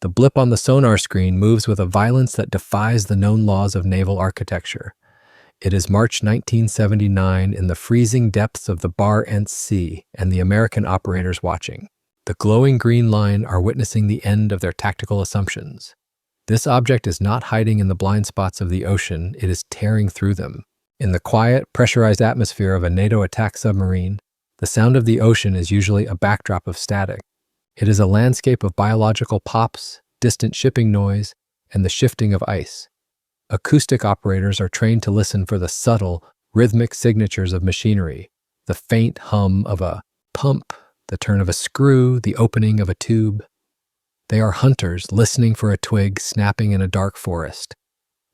The blip on the sonar screen moves with a violence that defies the known laws of naval architecture. It is March 1979 in the freezing depths of the Barents Sea, and the American operators watching. The glowing green line are witnessing the end of their tactical assumptions. This object is not hiding in the blind spots of the ocean, it is tearing through them. In the quiet, pressurized atmosphere of a NATO attack submarine, the sound of the ocean is usually a backdrop of static. It is a landscape of biological pops, distant shipping noise, and the shifting of ice. Acoustic operators are trained to listen for the subtle, rhythmic signatures of machinery, the faint hum of a pump, the turn of a screw, the opening of a tube. They are hunters listening for a twig snapping in a dark forest.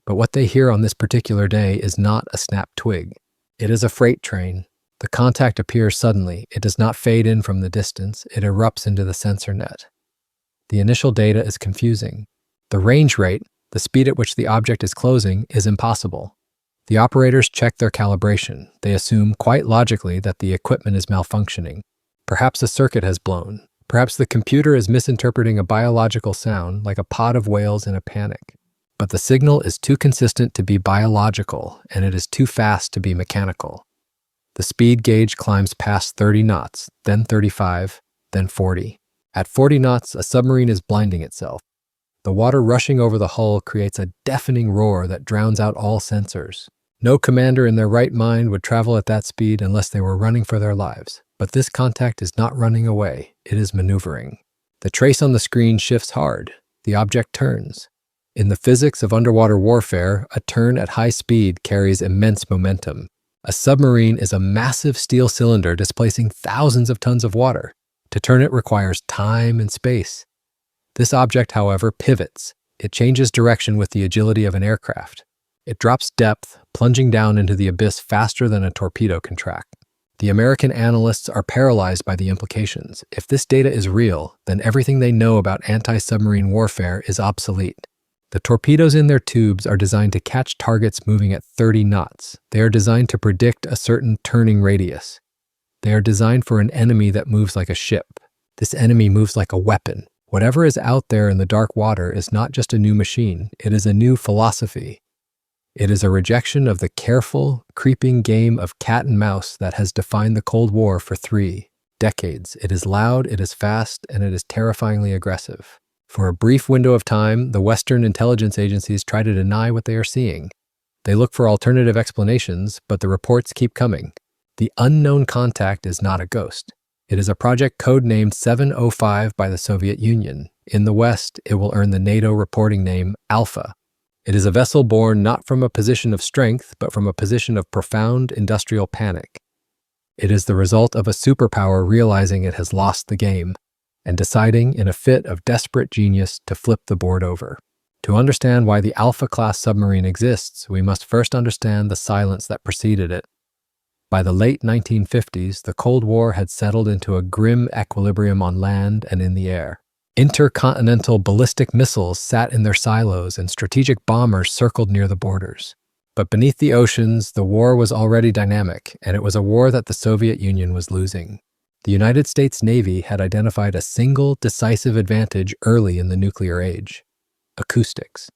But what they hear on this particular day is not a snapped twig. It is a freight train. The contact appears suddenly. It does not fade in from the distance. It erupts into the sensor net. The initial data is confusing. The range rate, the speed at which the object is closing, is impossible. The operators check their calibration. They assume, quite logically, that the equipment is malfunctioning. Perhaps a circuit has blown. Perhaps the computer is misinterpreting a biological sound, like a pod of whales in a panic. But the signal is too consistent to be biological, and it is too fast to be mechanical. The speed gauge climbs past 30 knots, then 35, then 40. At 40 knots, a submarine is blinding itself. The water rushing over the hull creates a deafening roar that drowns out all sensors. No commander in their right mind would travel at that speed unless they were running for their lives. But this contact is not running away, it is maneuvering. The trace on the screen shifts hard. The object turns. In the physics of underwater warfare, a turn at high speed carries immense momentum. A submarine is a massive steel cylinder displacing thousands of tons of water. To turn it requires time and space. This object, however, pivots. It changes direction with the agility of an aircraft. It drops depth, plunging down into the abyss faster than a torpedo can track. The American analysts are paralyzed by the implications. If this data is real, then everything they know about anti-submarine warfare is obsolete. The torpedoes in their tubes are designed to catch targets moving at 30 knots. They are designed to predict a certain turning radius. They are designed for an enemy that moves like a ship. This enemy moves like a weapon. Whatever is out there in the dark water is not just a new machine, it is a new philosophy. It is a rejection of the careful, creeping game of cat and mouse that has defined the Cold War for 3 decades. It is loud, it is fast, and it is terrifyingly aggressive. For a brief window of time, the Western intelligence agencies try to deny what they are seeing. They look for alternative explanations, but the reports keep coming. The unknown contact is not a ghost. It is a project codenamed 705 by the Soviet Union. In the West, it will earn the NATO reporting name Alpha. It is a vessel born not from a position of strength, but from a position of profound industrial panic. It is the result of a superpower realizing it has lost the game and deciding in a fit of desperate genius to flip the board over. To understand why the Alpha-class submarine exists, we must first understand the silence that preceded it. By the late 1950s, the Cold War had settled into a grim equilibrium on land and in the air. Intercontinental ballistic missiles sat in their silos and strategic bombers circled near the borders. But beneath the oceans, the war was already dynamic, and it was a war that the Soviet Union was losing. The United States Navy had identified a single decisive advantage early in the nuclear age: acoustics.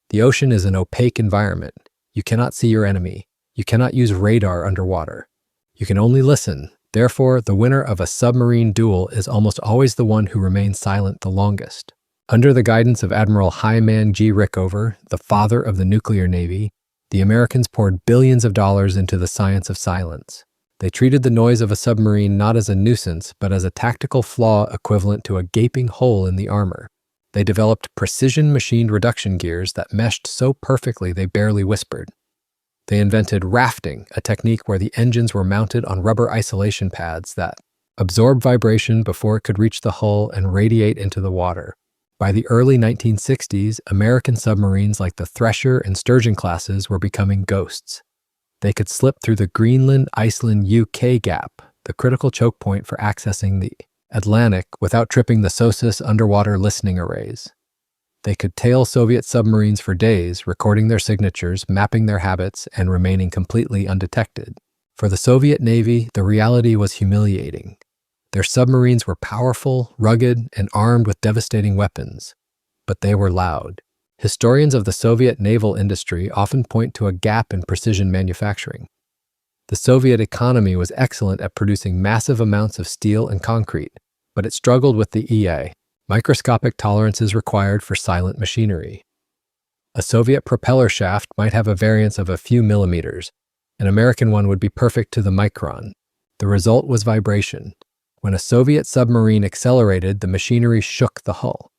The ocean is an opaque environment. You cannot see your enemy. You cannot use radar underwater. You can only listen. Therefore, the winner of a submarine duel is almost always the one who remains silent the longest. Under the guidance of Admiral Hyman G. Rickover, the father of the nuclear navy, the Americans poured billions of dollars into the science of silence. They treated the noise of a submarine not as a nuisance, but as a tactical flaw equivalent to a gaping hole in the armor. They developed precision-machined reduction gears that meshed so perfectly they barely whispered. They invented rafting, a technique where the engines were mounted on rubber isolation pads that absorbed vibration before it could reach the hull and radiate into the water. By the early 1960s, American submarines like the Thresher and Sturgeon classes were becoming ghosts. They could slip through the Greenland-Iceland-UK gap, the critical choke point for accessing the Atlantic without tripping the SOSUS underwater listening arrays. They could tail Soviet submarines for days, recording their signatures, mapping their habits, and remaining completely undetected. For the Soviet Navy, the reality was humiliating. Their submarines were powerful, rugged, and armed with devastating weapons. but they were loud. Historians of the Soviet naval industry often point to a gap in precision manufacturing. The Soviet economy was excellent at producing massive amounts of steel and concrete, but it struggled with the microscopic tolerances required for silent machinery. A Soviet propeller shaft might have a variance of a few millimeters. An American one would be perfect to the micron. The result was vibration. When a Soviet submarine accelerated, the machinery shook the hull.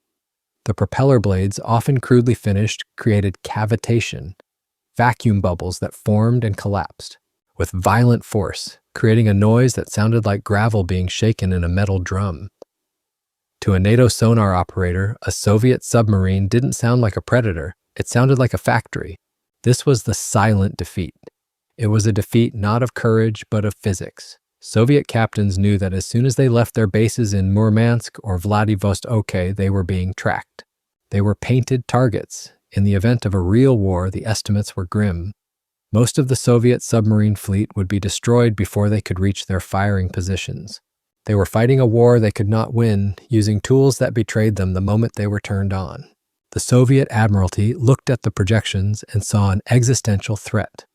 The propeller blades, often crudely finished, created cavitation, vacuum bubbles that formed and collapsed with violent force, creating a noise that sounded like gravel being shaken in a metal drum. To a NATO sonar operator, a Soviet submarine didn't sound like a predator. It sounded like a factory. This was the silent defeat. It was a defeat not of courage, but of physics. Soviet captains knew that as soon as they left their bases in Murmansk or Vladivostok, they were being tracked. They were painted targets. In the event of a real war, the estimates were grim. Most of the Soviet submarine fleet would be destroyed before they could reach their firing positions. They were fighting a war they could not win, using tools that betrayed them the moment they were turned on. The Soviet Admiralty looked at the projections and saw an existential threat.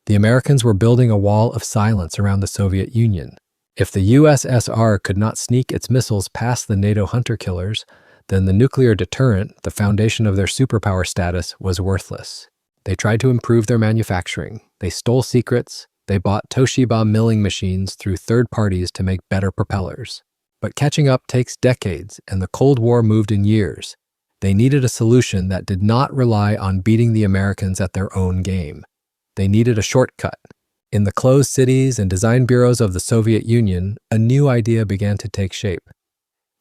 The Americans were building a wall of silence around the Soviet Union. If the USSR could not sneak its missiles past the NATO hunter-killers, then the nuclear deterrent, the foundation of their superpower status, was worthless. They tried to improve their manufacturing. They stole secrets. They bought Toshiba milling machines through third parties to make better propellers. But catching up takes decades, and the Cold War moved in years. They needed a solution that did not rely on beating the Americans at their own game. They needed a shortcut. In the closed cities and design bureaus of the Soviet Union, a new idea began to take shape.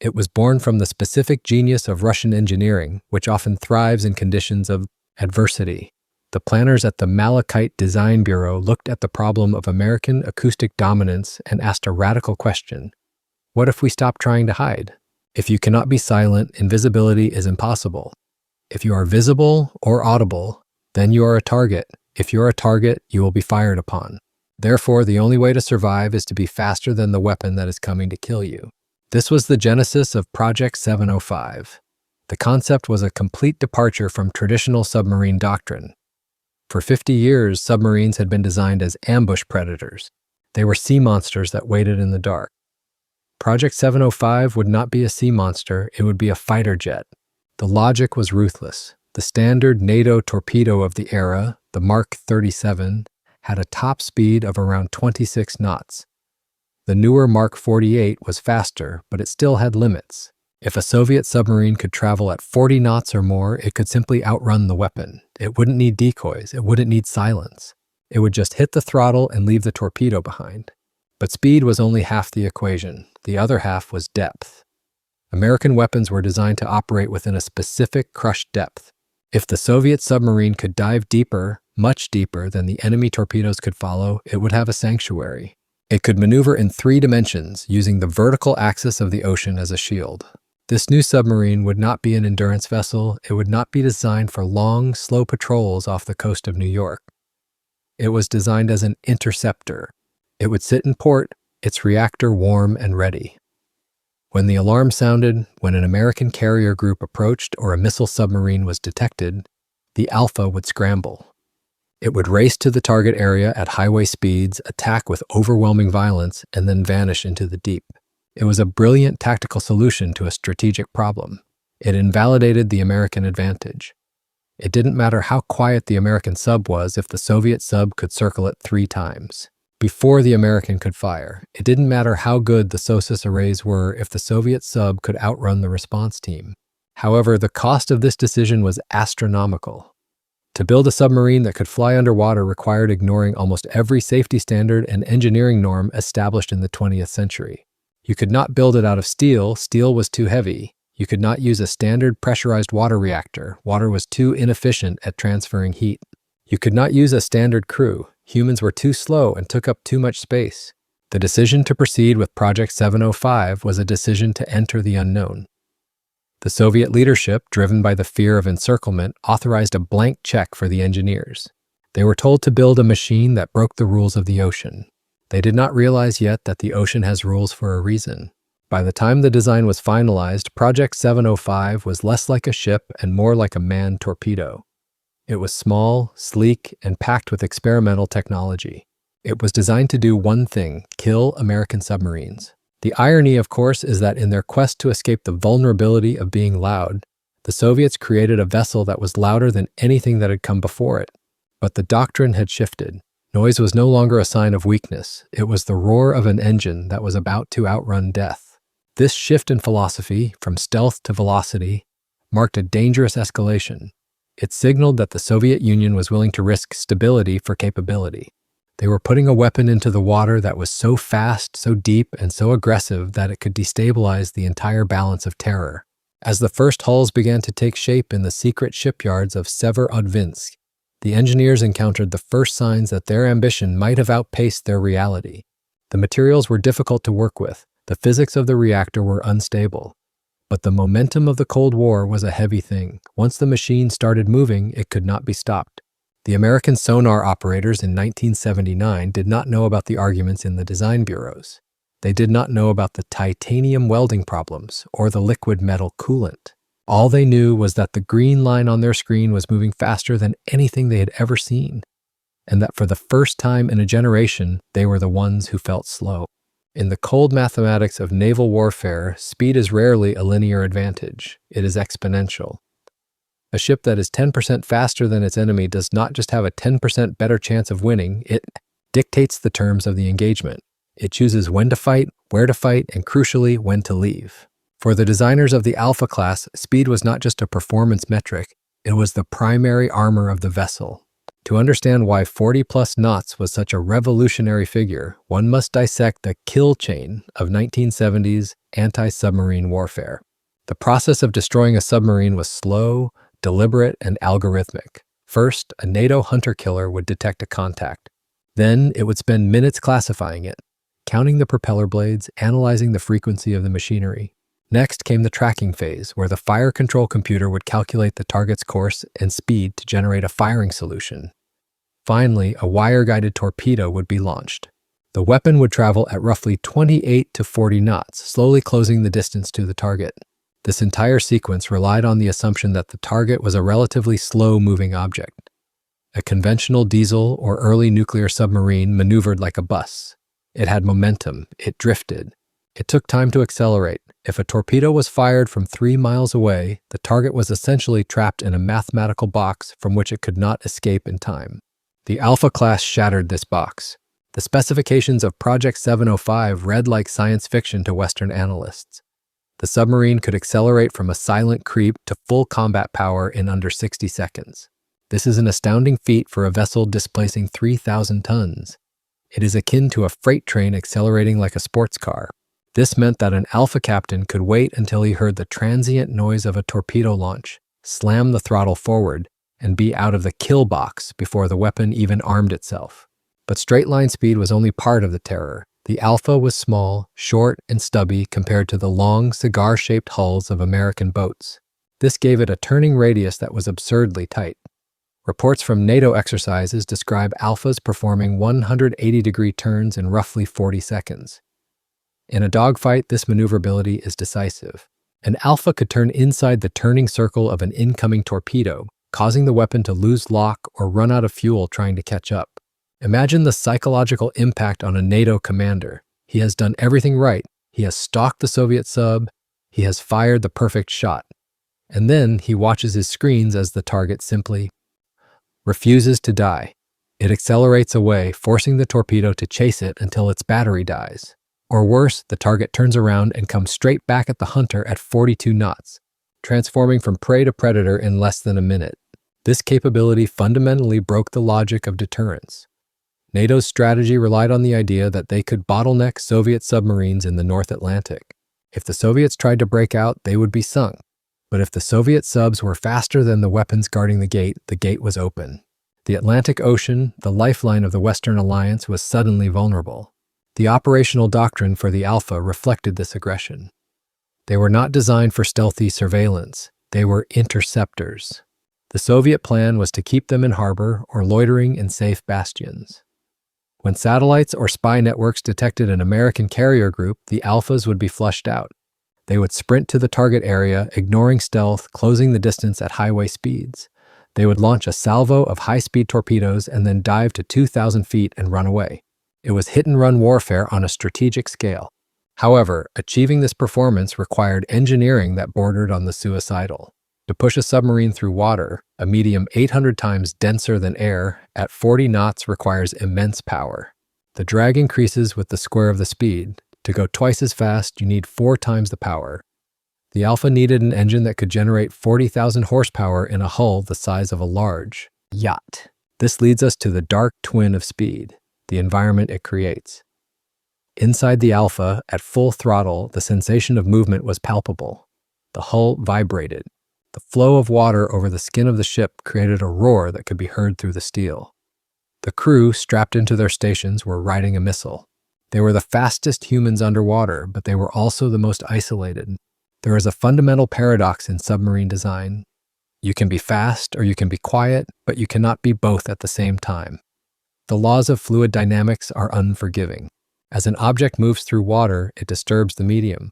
It was born from the specific genius of Russian engineering, which often thrives in conditions of adversity. The planners at the Malachite Design Bureau looked at the problem of American acoustic dominance and asked a radical question. What if we stop trying to hide? If you cannot be silent, invisibility is impossible. If you are visible or audible, then you are a target. If you're a target, you will be fired upon. Therefore, the only way to survive is to be faster than the weapon that is coming to kill you. This was the genesis of Project 705. The concept was a complete departure from traditional submarine doctrine. For 50 years, submarines had been designed as ambush predators. They were sea monsters that waited in the dark. Project 705 would not be a sea monster, it would be a fighter jet. The logic was ruthless. The standard NATO torpedo of the era, the Mark 37, had a top speed of around 26 knots. The newer Mark 48 was faster, but it still had limits. If a Soviet submarine could travel at 40 knots or more, it could simply outrun the weapon. It wouldn't need decoys. It wouldn't need silence. It would just hit the throttle and leave the torpedo behind. But speed was only half the equation. The other half was depth. American weapons were designed to operate within a specific crushed depth. If the Soviet submarine could dive deeper, much deeper than the enemy torpedoes could follow, it would have a sanctuary. It could maneuver in 3 dimensions, using the vertical axis of the ocean as a shield. This new submarine would not be an endurance vessel. It would not be designed for long, slow patrols off the coast of New York. It was designed as an interceptor. It would sit in port, its reactor warm and ready. When the alarm sounded, when an American carrier group approached or a missile submarine was detected, the Alpha would scramble. It would race to the target area at highway speeds, attack with overwhelming violence, and then vanish into the deep. It was a brilliant tactical solution to a strategic problem. It invalidated the American advantage. It didn't matter how quiet the American sub was if the Soviet sub could circle it 3 times before the American could fire. It didn't matter how good the SOSUS arrays were if the Soviet sub could outrun the response team. However, the cost of this decision was astronomical. To build a submarine that could fly underwater required ignoring almost every safety standard and engineering norm established in the 20th century. You could not build it out of steel. Steel was too heavy. You could not use a standard pressurized water reactor. Water was too inefficient at transferring heat. You could not use a standard crew. Humans were too slow and took up too much space. The decision to proceed with Project 705 was a decision to enter the unknown. The Soviet leadership, driven by the fear of encirclement, authorized a blank check for the engineers. They were told to build a machine that broke the rules of the ocean. They did not realize yet that the ocean has rules for a reason. By the time the design was finalized, Project 705 was less like a ship and more like a manned torpedo. It was small, sleek, and packed with experimental technology. It was designed to do one thing: kill American submarines. The irony, of course, is that in their quest to escape the vulnerability of being loud, the Soviets created a vessel that was louder than anything that had come before it. But the doctrine had shifted. Noise was no longer a sign of weakness. It was the roar of an engine that was about to outrun death. This shift in philosophy, from stealth to velocity, marked a dangerous escalation. It signaled that the Soviet Union was willing to risk stability for capability. They were putting a weapon into the water that was so fast, so deep, and so aggressive that it could destabilize the entire balance of terror. As the first hulls began to take shape in the secret shipyards of Severodvinsk, the engineers encountered the first signs that their ambition might have outpaced their reality. The materials were difficult to work with. The physics of the reactor were unstable. But the momentum of the Cold War was a heavy thing. Once the machine started moving, it could not be stopped. The American sonar operators in 1979 did not know about the arguments in the design bureaus. They did not know about the titanium welding problems or the liquid metal coolant. All they knew was that the green line on their screen was moving faster than anything they had ever seen, and that for the first time in a generation, they were the ones who felt slow. In the cold mathematics of naval warfare, speed is rarely a linear advantage. It is exponential. A ship that is 10% faster than its enemy does not just have a 10% better chance of winning, it dictates the terms of the engagement. It chooses when to fight, where to fight, and crucially, when to leave. For the designers of the Alpha class, speed was not just a performance metric, it was the primary armor of the vessel. To understand why 40+ knots was such a revolutionary figure, one must dissect the kill chain of 1970s anti-submarine warfare. The process of destroying a submarine was slow, deliberate, and algorithmic. First, a NATO hunter-killer would detect a contact. Then, it would spend minutes classifying it, counting the propeller blades, analyzing the frequency of the machinery. Next came the tracking phase, where the fire control computer would calculate the target's course and speed to generate a firing solution. Finally, a wire-guided torpedo would be launched. The weapon would travel at roughly 28 to 40 knots, slowly closing the distance to the target. This entire sequence relied on the assumption that the target was a relatively slow-moving object. A conventional diesel or early nuclear submarine maneuvered like a bus. It had momentum. It drifted. It took time to accelerate. If a torpedo was fired from 3 miles away, the target was essentially trapped in a mathematical box from which it could not escape in time. The Alpha class shattered this box. The specifications of Project 705 read like science fiction to Western analysts. The submarine could accelerate from a silent creep to full combat power in under 60 seconds. This is an astounding feat for a vessel displacing 3,000 tons. It is akin to a freight train accelerating like a sports car. This meant that an Alpha captain could wait until he heard the transient noise of a torpedo launch, slam the throttle forward, and be out of the kill box before the weapon even armed itself. But straight-line speed was only part of the terror. The Alpha was small, short, and stubby compared to the long, cigar-shaped hulls of American boats. This gave it a turning radius that was absurdly tight. Reports from NATO exercises describe Alphas performing 180-degree turns in roughly 40 seconds. In a dogfight, this maneuverability is decisive. An Alpha could turn inside the turning circle of an incoming torpedo, causing the weapon to lose lock or run out of fuel trying to catch up. Imagine the psychological impact on a NATO commander. He has done everything right. He has stalked the Soviet sub. He has fired the perfect shot. And then he watches his screens as the target simply refuses to die. It accelerates away, forcing the torpedo to chase it until its battery dies. Or worse, the target turns around and comes straight back at the hunter at 42 knots, transforming from prey to predator in less than a minute. This capability fundamentally broke the logic of deterrence. NATO's strategy relied on the idea that they could bottleneck Soviet submarines in the North Atlantic. If the Soviets tried to break out, they would be sunk. But if the Soviet subs were faster than the weapons guarding the gate was open. The Atlantic Ocean, the lifeline of the Western Alliance, was suddenly vulnerable. The operational doctrine for the Alpha reflected this aggression. They were not designed for stealthy surveillance. They were interceptors. The Soviet plan was to keep them in harbor or loitering in safe bastions. When satellites or spy networks detected an American carrier group, the Alphas would be flushed out. They would sprint to the target area, ignoring stealth, closing the distance at highway speeds. They would launch a salvo of high-speed torpedoes and then dive to 2,000 feet and run away. It was hit-and-run warfare on a strategic scale. However, achieving this performance required engineering that bordered on the suicidal. To push a submarine through water, a medium 800 times denser than air, at 40 knots requires immense power. The drag increases with the square of the speed. To go twice as fast, you need 4 times the power. The Alpha needed an engine that could generate 40,000 horsepower in a hull the size of a large yacht. This leads us to the dark twin of speed, the environment it creates. Inside the Alpha, at full throttle, the sensation of movement was palpable. The hull vibrated. The flow of water over the skin of the ship created a roar that could be heard through the steel. The crew, strapped into their stations, were riding a missile. They were the fastest humans underwater, but they were also the most isolated. There is a fundamental paradox in submarine design. You can be fast or you can be quiet, but you cannot be both at the same time. The laws of fluid dynamics are unforgiving. As an object moves through water, it disturbs the medium.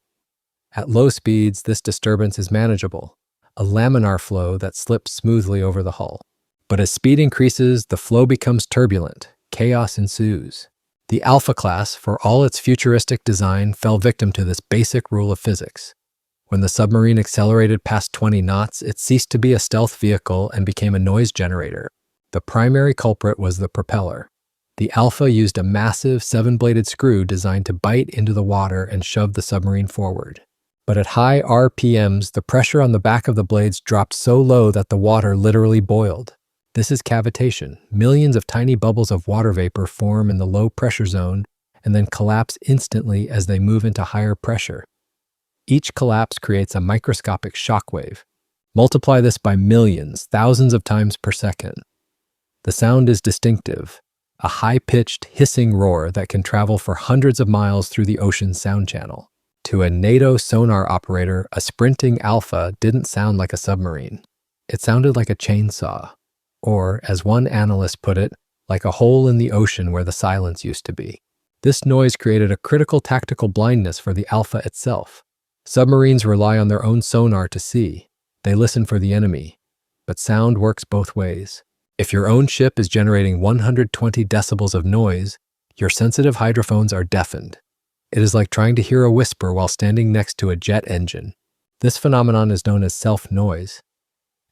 At low speeds, this disturbance is manageable, a laminar flow that slips smoothly over the hull. But as speed increases, the flow becomes turbulent. Chaos ensues. The Alpha class, for all its futuristic design, fell victim to this basic rule of physics. When the submarine accelerated past 20 knots, it ceased to be a stealth vehicle and became a noise generator. The primary culprit was the propeller. The Alpha used a massive 7-bladed screw designed to bite into the water and shove the submarine forward. But at high RPMs, the pressure on the back of the blades dropped so low that the water literally boiled. This is cavitation. Millions of tiny bubbles of water vapor form in the low pressure zone and then collapse instantly as they move into higher pressure. Each collapse creates a microscopic shock wave. Multiply this by millions, thousands of times per second. The sound is distinctive, a high-pitched, hissing roar that can travel for hundreds of miles through the ocean's sound channel. To a NATO sonar operator, a sprinting Alpha didn't sound like a submarine. It sounded like a chainsaw. Or, as one analyst put it, like a hole in the ocean where the silence used to be. This noise created a critical tactical blindness for the Alpha itself. Submarines rely on their own sonar to see. They listen for the enemy. But sound works both ways. If your own ship is generating 120 decibels of noise, your sensitive hydrophones are deafened. It is like trying to hear a whisper while standing next to a jet engine. This phenomenon is known as self-noise.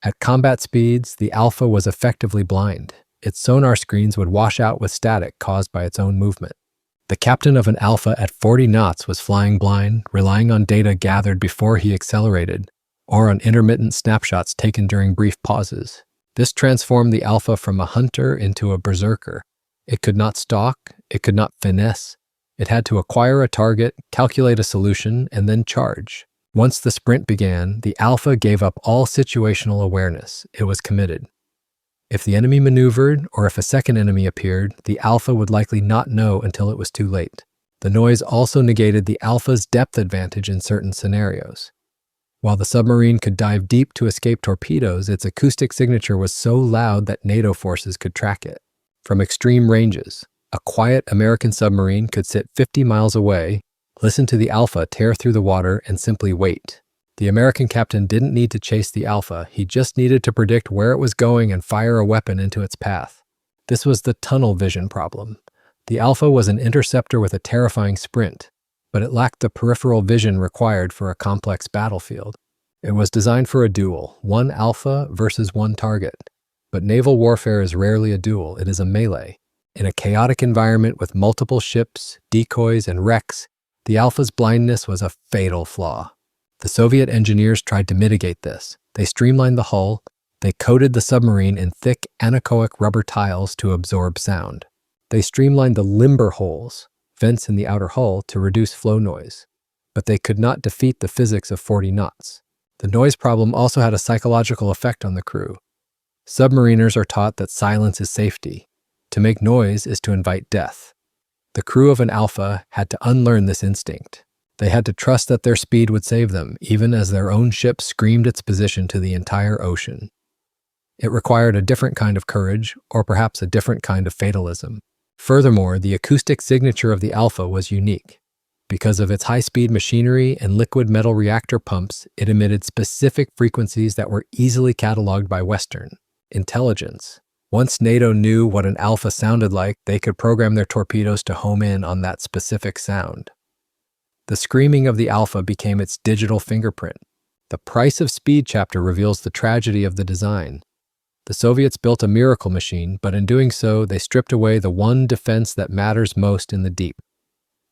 At combat speeds, the Alpha was effectively blind. Its sonar screens would wash out with static caused by its own movement. The captain of an Alpha at 40 knots was flying blind, relying on data gathered before he accelerated, or on intermittent snapshots taken during brief pauses. This transformed the Alpha from a hunter into a berserker. It could not stalk, it could not finesse. It had to acquire a target, calculate a solution, and then charge. Once the sprint began, the Alpha gave up all situational awareness. It was committed. If the enemy maneuvered, or if a second enemy appeared, the Alpha would likely not know until it was too late. The noise also negated the Alpha's depth advantage in certain scenarios. While the submarine could dive deep to escape torpedoes, its acoustic signature was so loud that NATO forces could track it. From extreme ranges, a quiet American submarine could sit 50 miles away, listen to the Alpha tear through the water, and simply wait. The American captain didn't need to chase the Alpha, he just needed to predict where it was going and fire a weapon into its path. This was the tunnel vision problem. The Alpha was an interceptor with a terrifying sprint, but it lacked the peripheral vision required for a complex battlefield. It was designed for a duel, one Alpha versus one target. But naval warfare is rarely a duel, it is a melee. In a chaotic environment with multiple ships, decoys, and wrecks, the Alpha's blindness was a fatal flaw. The Soviet engineers tried to mitigate this. They streamlined the hull, they coated the submarine in thick anechoic rubber tiles to absorb sound. They streamlined the limber holes, vents in the outer hull, to reduce flow noise. But they could not defeat the physics of 40 knots. The noise problem also had a psychological effect on the crew. Submariners are taught that silence is safety. To make noise is to invite death. The crew of an Alpha had to unlearn this instinct. They had to trust that their speed would save them, even as their own ship screamed its position to the entire ocean. It required a different kind of courage, or perhaps a different kind of fatalism. Furthermore, the acoustic signature of the Alpha was unique. Because of its high-speed machinery and liquid metal reactor pumps, it emitted specific frequencies that were easily cataloged by Western intelligence. Once NATO knew what an Alpha sounded like, they could program their torpedoes to home in on that specific sound. The screaming of the Alpha became its digital fingerprint. The Price of Speed chapter reveals the tragedy of the design. The Soviets built a miracle machine, but in doing so, they stripped away the one defense that matters most in the deep: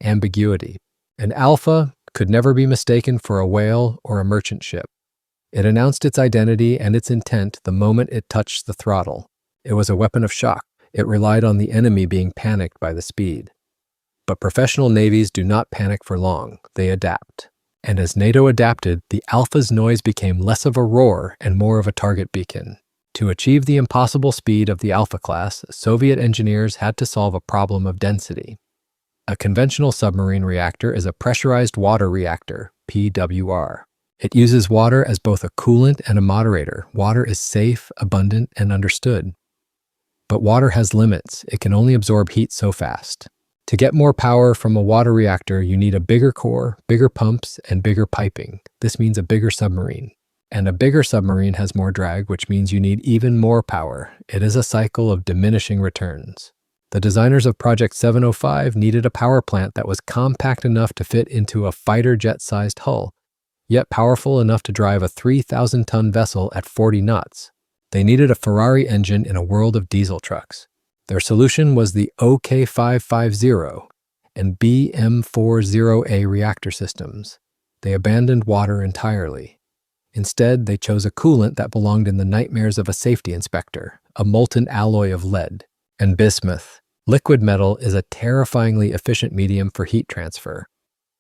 ambiguity. An Alpha could never be mistaken for a whale or a merchant ship. It announced its identity and its intent the moment it touched the throttle. It was a weapon of shock. It relied on the enemy being panicked by the speed. But professional navies do not panic for long. They adapt. And as NATO adapted, the Alpha's noise became less of a roar and more of a target beacon. To achieve the impossible speed of the Alpha class, Soviet engineers had to solve a problem of density. A conventional submarine reactor is a pressurized water reactor, PWR. It uses water as both a coolant and a moderator. Water is safe, abundant, and understood. But water has limits. It can only absorb heat so fast. To get more power from a water reactor, you need a bigger core, bigger pumps, and bigger piping. This means a bigger submarine. And a bigger submarine has more drag, which means you need even more power. It is a cycle of diminishing returns. The designers of Project 705 needed a power plant that was compact enough to fit into a fighter jet-sized hull, yet powerful enough to drive a 3,000-ton vessel at 40 knots. They needed a Ferrari engine in a world of diesel trucks. Their solution was the OK550 and BM40A reactor systems. They abandoned water entirely. Instead, they chose a coolant that belonged in the nightmares of a safety inspector, a molten alloy of lead and bismuth. Liquid metal is a terrifyingly efficient medium for heat transfer.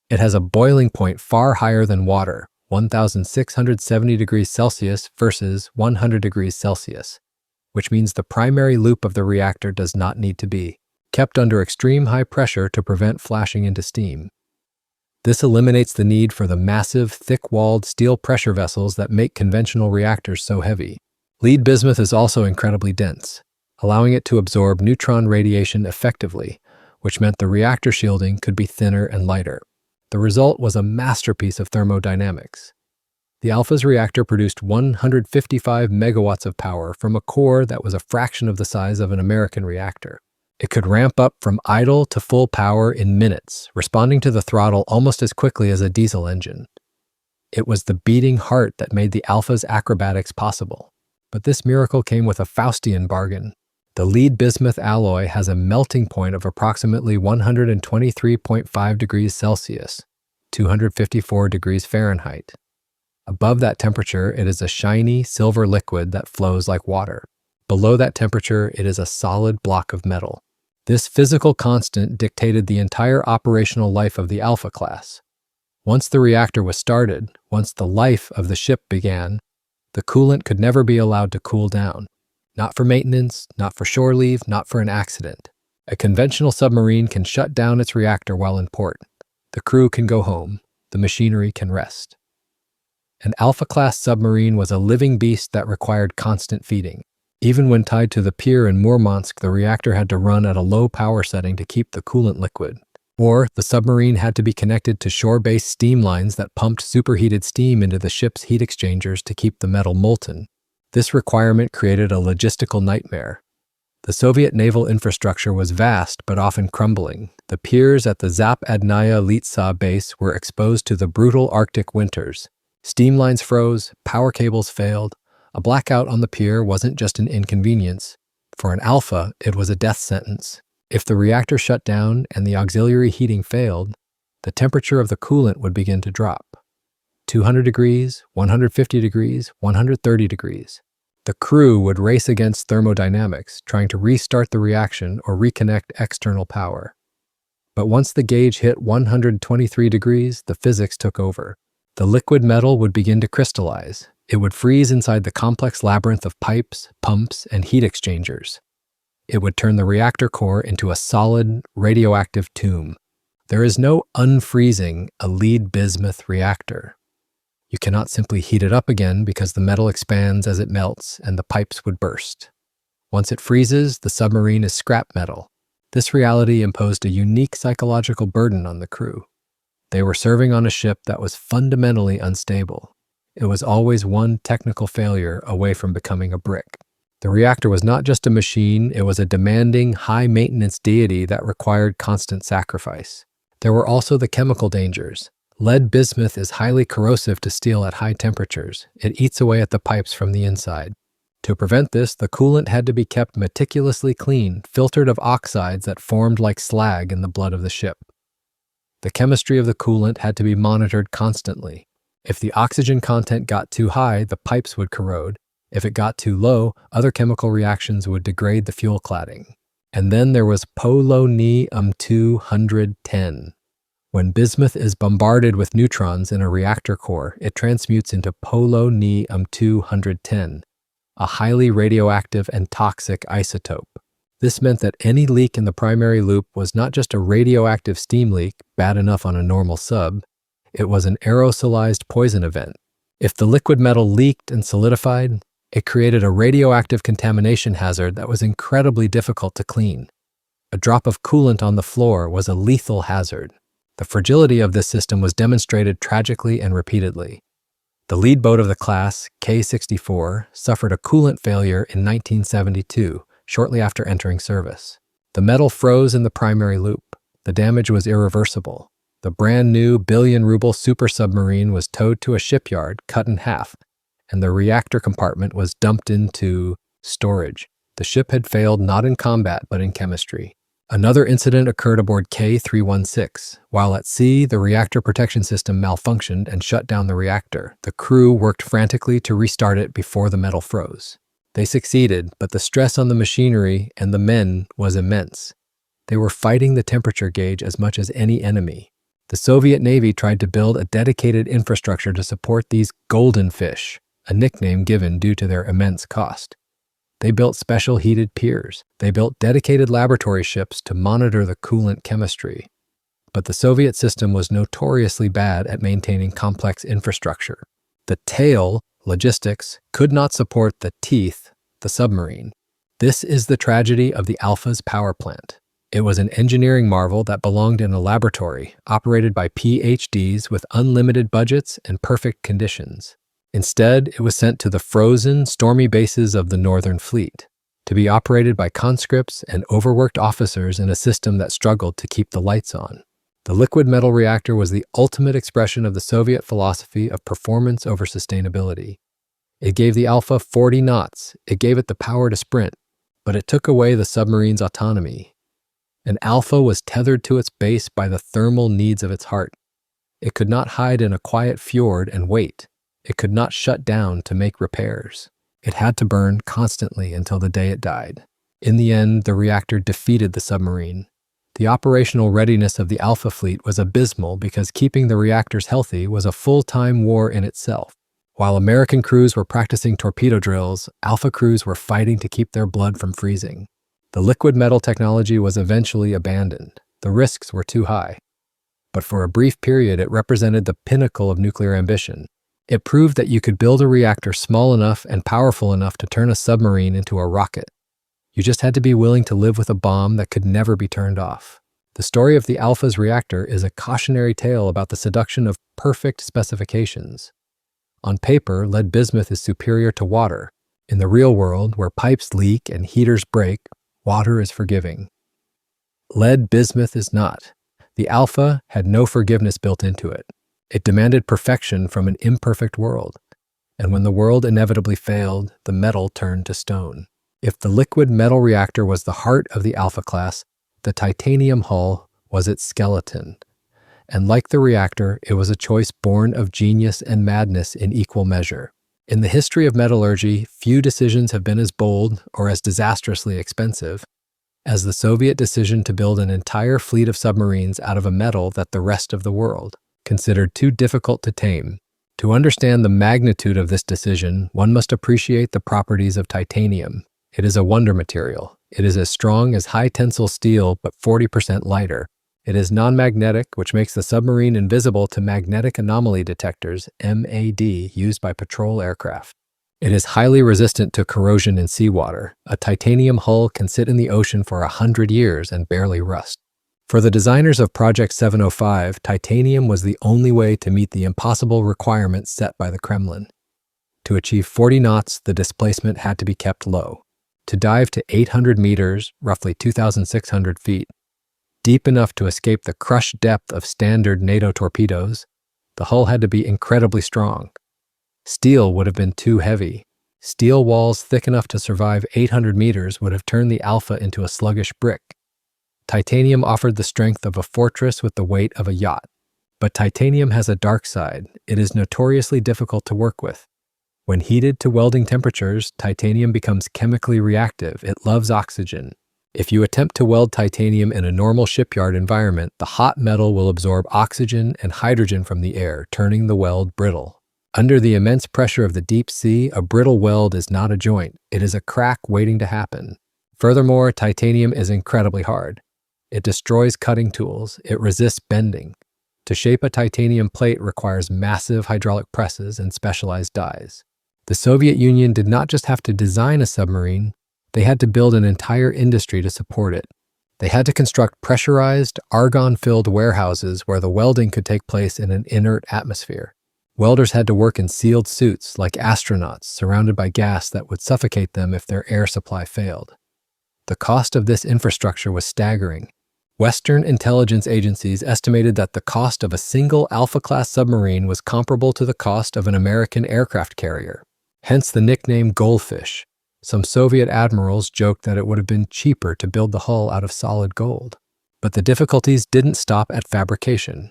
It has a boiling point far higher than water, 1,670 degrees Celsius versus 100 degrees Celsius, which means the primary loop of the reactor does not need to be kept under extreme high pressure to prevent flashing into steam. This eliminates the need for the massive, thick-walled steel pressure vessels that make conventional reactors so heavy. Lead bismuth is also incredibly dense, allowing it to absorb neutron radiation effectively, which meant the reactor shielding could be thinner and lighter. The result was a masterpiece of thermodynamics. The Alpha's reactor produced 155 megawatts of power from a core that was a fraction of the size of an American reactor. It could ramp up from idle to full power in minutes, responding to the throttle almost as quickly as a diesel engine. It was the beating heart that made the Alpha's acrobatics possible. But this miracle came with a Faustian bargain. The lead bismuth alloy has a melting point of approximately 123.5 degrees Celsius, 254 degrees Fahrenheit. Above that temperature, it is a shiny silver liquid that flows like water. Below that temperature, it is a solid block of metal. This physical constant dictated the entire operational life of the Alpha class. Once the reactor was started, once the life of the ship began, the coolant could never be allowed to cool down. Not for maintenance, not for shore leave, not for an accident. A conventional submarine can shut down its reactor while in port. The crew can go home. The machinery can rest. An Alpha-class submarine was a living beast that required constant feeding. Even when tied to the pier in Murmansk, the reactor had to run at a low power setting to keep the coolant liquid. Or the submarine had to be connected to shore-based steam lines that pumped superheated steam into the ship's heat exchangers to keep the metal molten. This requirement created a logistical nightmare. The Soviet naval infrastructure was vast but often crumbling. The piers at the Zapadnaya Litsa base were exposed to the brutal Arctic winters. Steam lines froze, power cables failed. A blackout on the pier wasn't just an inconvenience. For an Alpha, it was a death sentence. If the reactor shut down and the auxiliary heating failed, the temperature of the coolant would begin to drop. 200 degrees, 150 degrees, 130 degrees. The crew would race against thermodynamics, trying to restart the reaction or reconnect external power. But once the gauge hit 123 degrees, the physics took over. The liquid metal would begin to crystallize. It would freeze inside the complex labyrinth of pipes, pumps, and heat exchangers. It would turn the reactor core into a solid, radioactive tomb. There is no unfreezing a lead bismuth reactor. You cannot simply heat it up again because the metal expands as it melts and the pipes would burst. Once it freezes, the submarine is scrap metal. This reality imposed a unique psychological burden on the crew. They were serving on a ship that was fundamentally unstable. It was always one technical failure away from becoming a brick. The reactor was not just a machine, it was a demanding, high-maintenance deity that required constant sacrifice. There were also the chemical dangers. Lead bismuth is highly corrosive to steel at high temperatures. It eats away at the pipes from the inside. To prevent this, the coolant had to be kept meticulously clean, filtered of oxides that formed like slag in the blood of the ship. The chemistry of the coolant had to be monitored constantly. If the oxygen content got too high, the pipes would corrode. If it got too low, other chemical reactions would degrade the fuel cladding. And then there was polonium-210. When bismuth is bombarded with neutrons in a reactor core, it transmutes into polonium-210, a highly radioactive and toxic isotope. This meant that any leak in the primary loop was not just a radioactive steam leak, bad enough on a normal sub, it was an aerosolized poison event. If the liquid metal leaked and solidified, it created a radioactive contamination hazard that was incredibly difficult to clean. A drop of coolant on the floor was a lethal hazard. The fragility of this system was demonstrated tragically and repeatedly. The lead boat of the class, K-64, suffered a coolant failure in 1972, shortly after entering service. The metal froze in the primary loop. The damage was irreversible. The brand new billion-ruble super submarine was towed to a shipyard, cut in half, and the reactor compartment was dumped into storage. The ship had failed not in combat, but in chemistry. Another incident occurred aboard K-316. While at sea, the reactor protection system malfunctioned and shut down the reactor. The crew worked frantically to restart it before the metal froze. They succeeded, but the stress on the machinery and the men was immense. They were fighting the temperature gauge as much as any enemy. The Soviet Navy tried to build a dedicated infrastructure to support these golden fish, a nickname given due to their immense cost. They built special heated piers. They built dedicated laboratory ships to monitor the coolant chemistry. But the Soviet system was notoriously bad at maintaining complex infrastructure. The tail, logistics, could not support the teeth, the submarine. This is the tragedy of the Alpha's power plant. It was an engineering marvel that belonged in a laboratory, operated by PhDs with unlimited budgets and perfect conditions. Instead, it was sent to the frozen, stormy bases of the Northern Fleet, to be operated by conscripts and overworked officers in a system that struggled to keep the lights on. The liquid metal reactor was the ultimate expression of the Soviet philosophy of performance over sustainability. It gave the Alpha 40 knots, it gave it the power to sprint, but it took away the submarine's autonomy. An Alpha was tethered to its base by the thermal needs of its heart. It could not hide in a quiet fjord and wait. It could not shut down to make repairs. It had to burn constantly until the day it died. In the end, the reactor defeated the submarine. The operational readiness of the Alpha fleet was abysmal because keeping the reactors healthy was a full-time war in itself. While American crews were practicing torpedo drills, Alpha crews were fighting to keep their blood from freezing. The liquid metal technology was eventually abandoned. The risks were too high. But for a brief period, it represented the pinnacle of nuclear ambition. It proved that you could build a reactor small enough and powerful enough to turn a submarine into a rocket. You just had to be willing to live with a bomb that could never be turned off. The story of the Alpha's reactor is a cautionary tale about the seduction of perfect specifications. On paper, lead bismuth is superior to water. In the real world, where pipes leak and heaters break, water is forgiving. Lead bismuth is not. The Alpha had no forgiveness built into it. It demanded perfection from an imperfect world, and when the world inevitably failed, the metal turned to stone. If the liquid metal reactor was the heart of the Alpha class, the titanium hull was its skeleton. And like the reactor, it was a choice born of genius and madness in equal measure. In the history of metallurgy, few decisions have been as bold or as disastrously expensive as the Soviet decision to build an entire fleet of submarines out of a metal that the rest of the world considered too difficult to tame. To understand the magnitude of this decision, one must appreciate the properties of titanium. It is a wonder material. It is as strong as high-tensile steel, but 40% lighter. It is non-magnetic, which makes the submarine invisible to magnetic anomaly detectors, MAD, used by patrol aircraft. It is highly resistant to corrosion in seawater. A titanium hull can sit in the ocean for 100 years and barely rust. For the designers of Project 705, titanium was the only way to meet the impossible requirements set by the Kremlin. To achieve 40 knots, the displacement had to be kept low. To dive to 800 meters, roughly 2,600 feet, deep enough to escape the crush depth of standard NATO torpedoes, the hull had to be incredibly strong. Steel would have been too heavy. Steel walls thick enough to survive 800 meters would have turned the Alpha into a sluggish brick. Titanium offered the strength of a fortress with the weight of a yacht. But titanium has a dark side. It is notoriously difficult to work with. When heated to welding temperatures, titanium becomes chemically reactive. It loves oxygen. If you attempt to weld titanium in a normal shipyard environment, the hot metal will absorb oxygen and hydrogen from the air, turning the weld brittle. Under the immense pressure of the deep sea, a brittle weld is not a joint. It is a crack waiting to happen. Furthermore, titanium is incredibly hard. It destroys cutting tools. It resists bending. To shape a titanium plate requires massive hydraulic presses and specialized dies. The Soviet Union did not just have to design a submarine, they had to build an entire industry to support it. They had to construct pressurized, argon-filled warehouses where the welding could take place in an inert atmosphere. Welders had to work in sealed suits like astronauts, surrounded by gas that would suffocate them if their air supply failed. The cost of this infrastructure was staggering. Western intelligence agencies estimated that the cost of a single Alpha-class submarine was comparable to the cost of an American aircraft carrier, hence the nickname Goldfish. Some Soviet admirals joked that it would have been cheaper to build the hull out of solid gold. But the difficulties didn't stop at fabrication.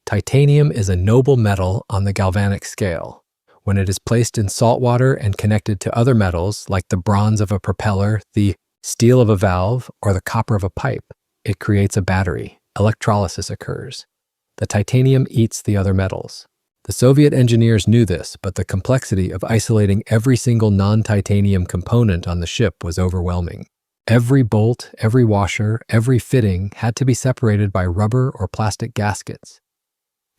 Titanium is a noble metal on the galvanic scale. When it is placed in salt water and connected to other metals, like the bronze of a propeller, the steel of a valve, or the copper of a pipe, it creates a battery. Electrolysis occurs. The titanium eats the other metals. The Soviet engineers knew this, but the complexity of isolating every single non-titanium component on the ship was overwhelming. Every bolt, every washer, every fitting had to be separated by rubber or plastic gaskets.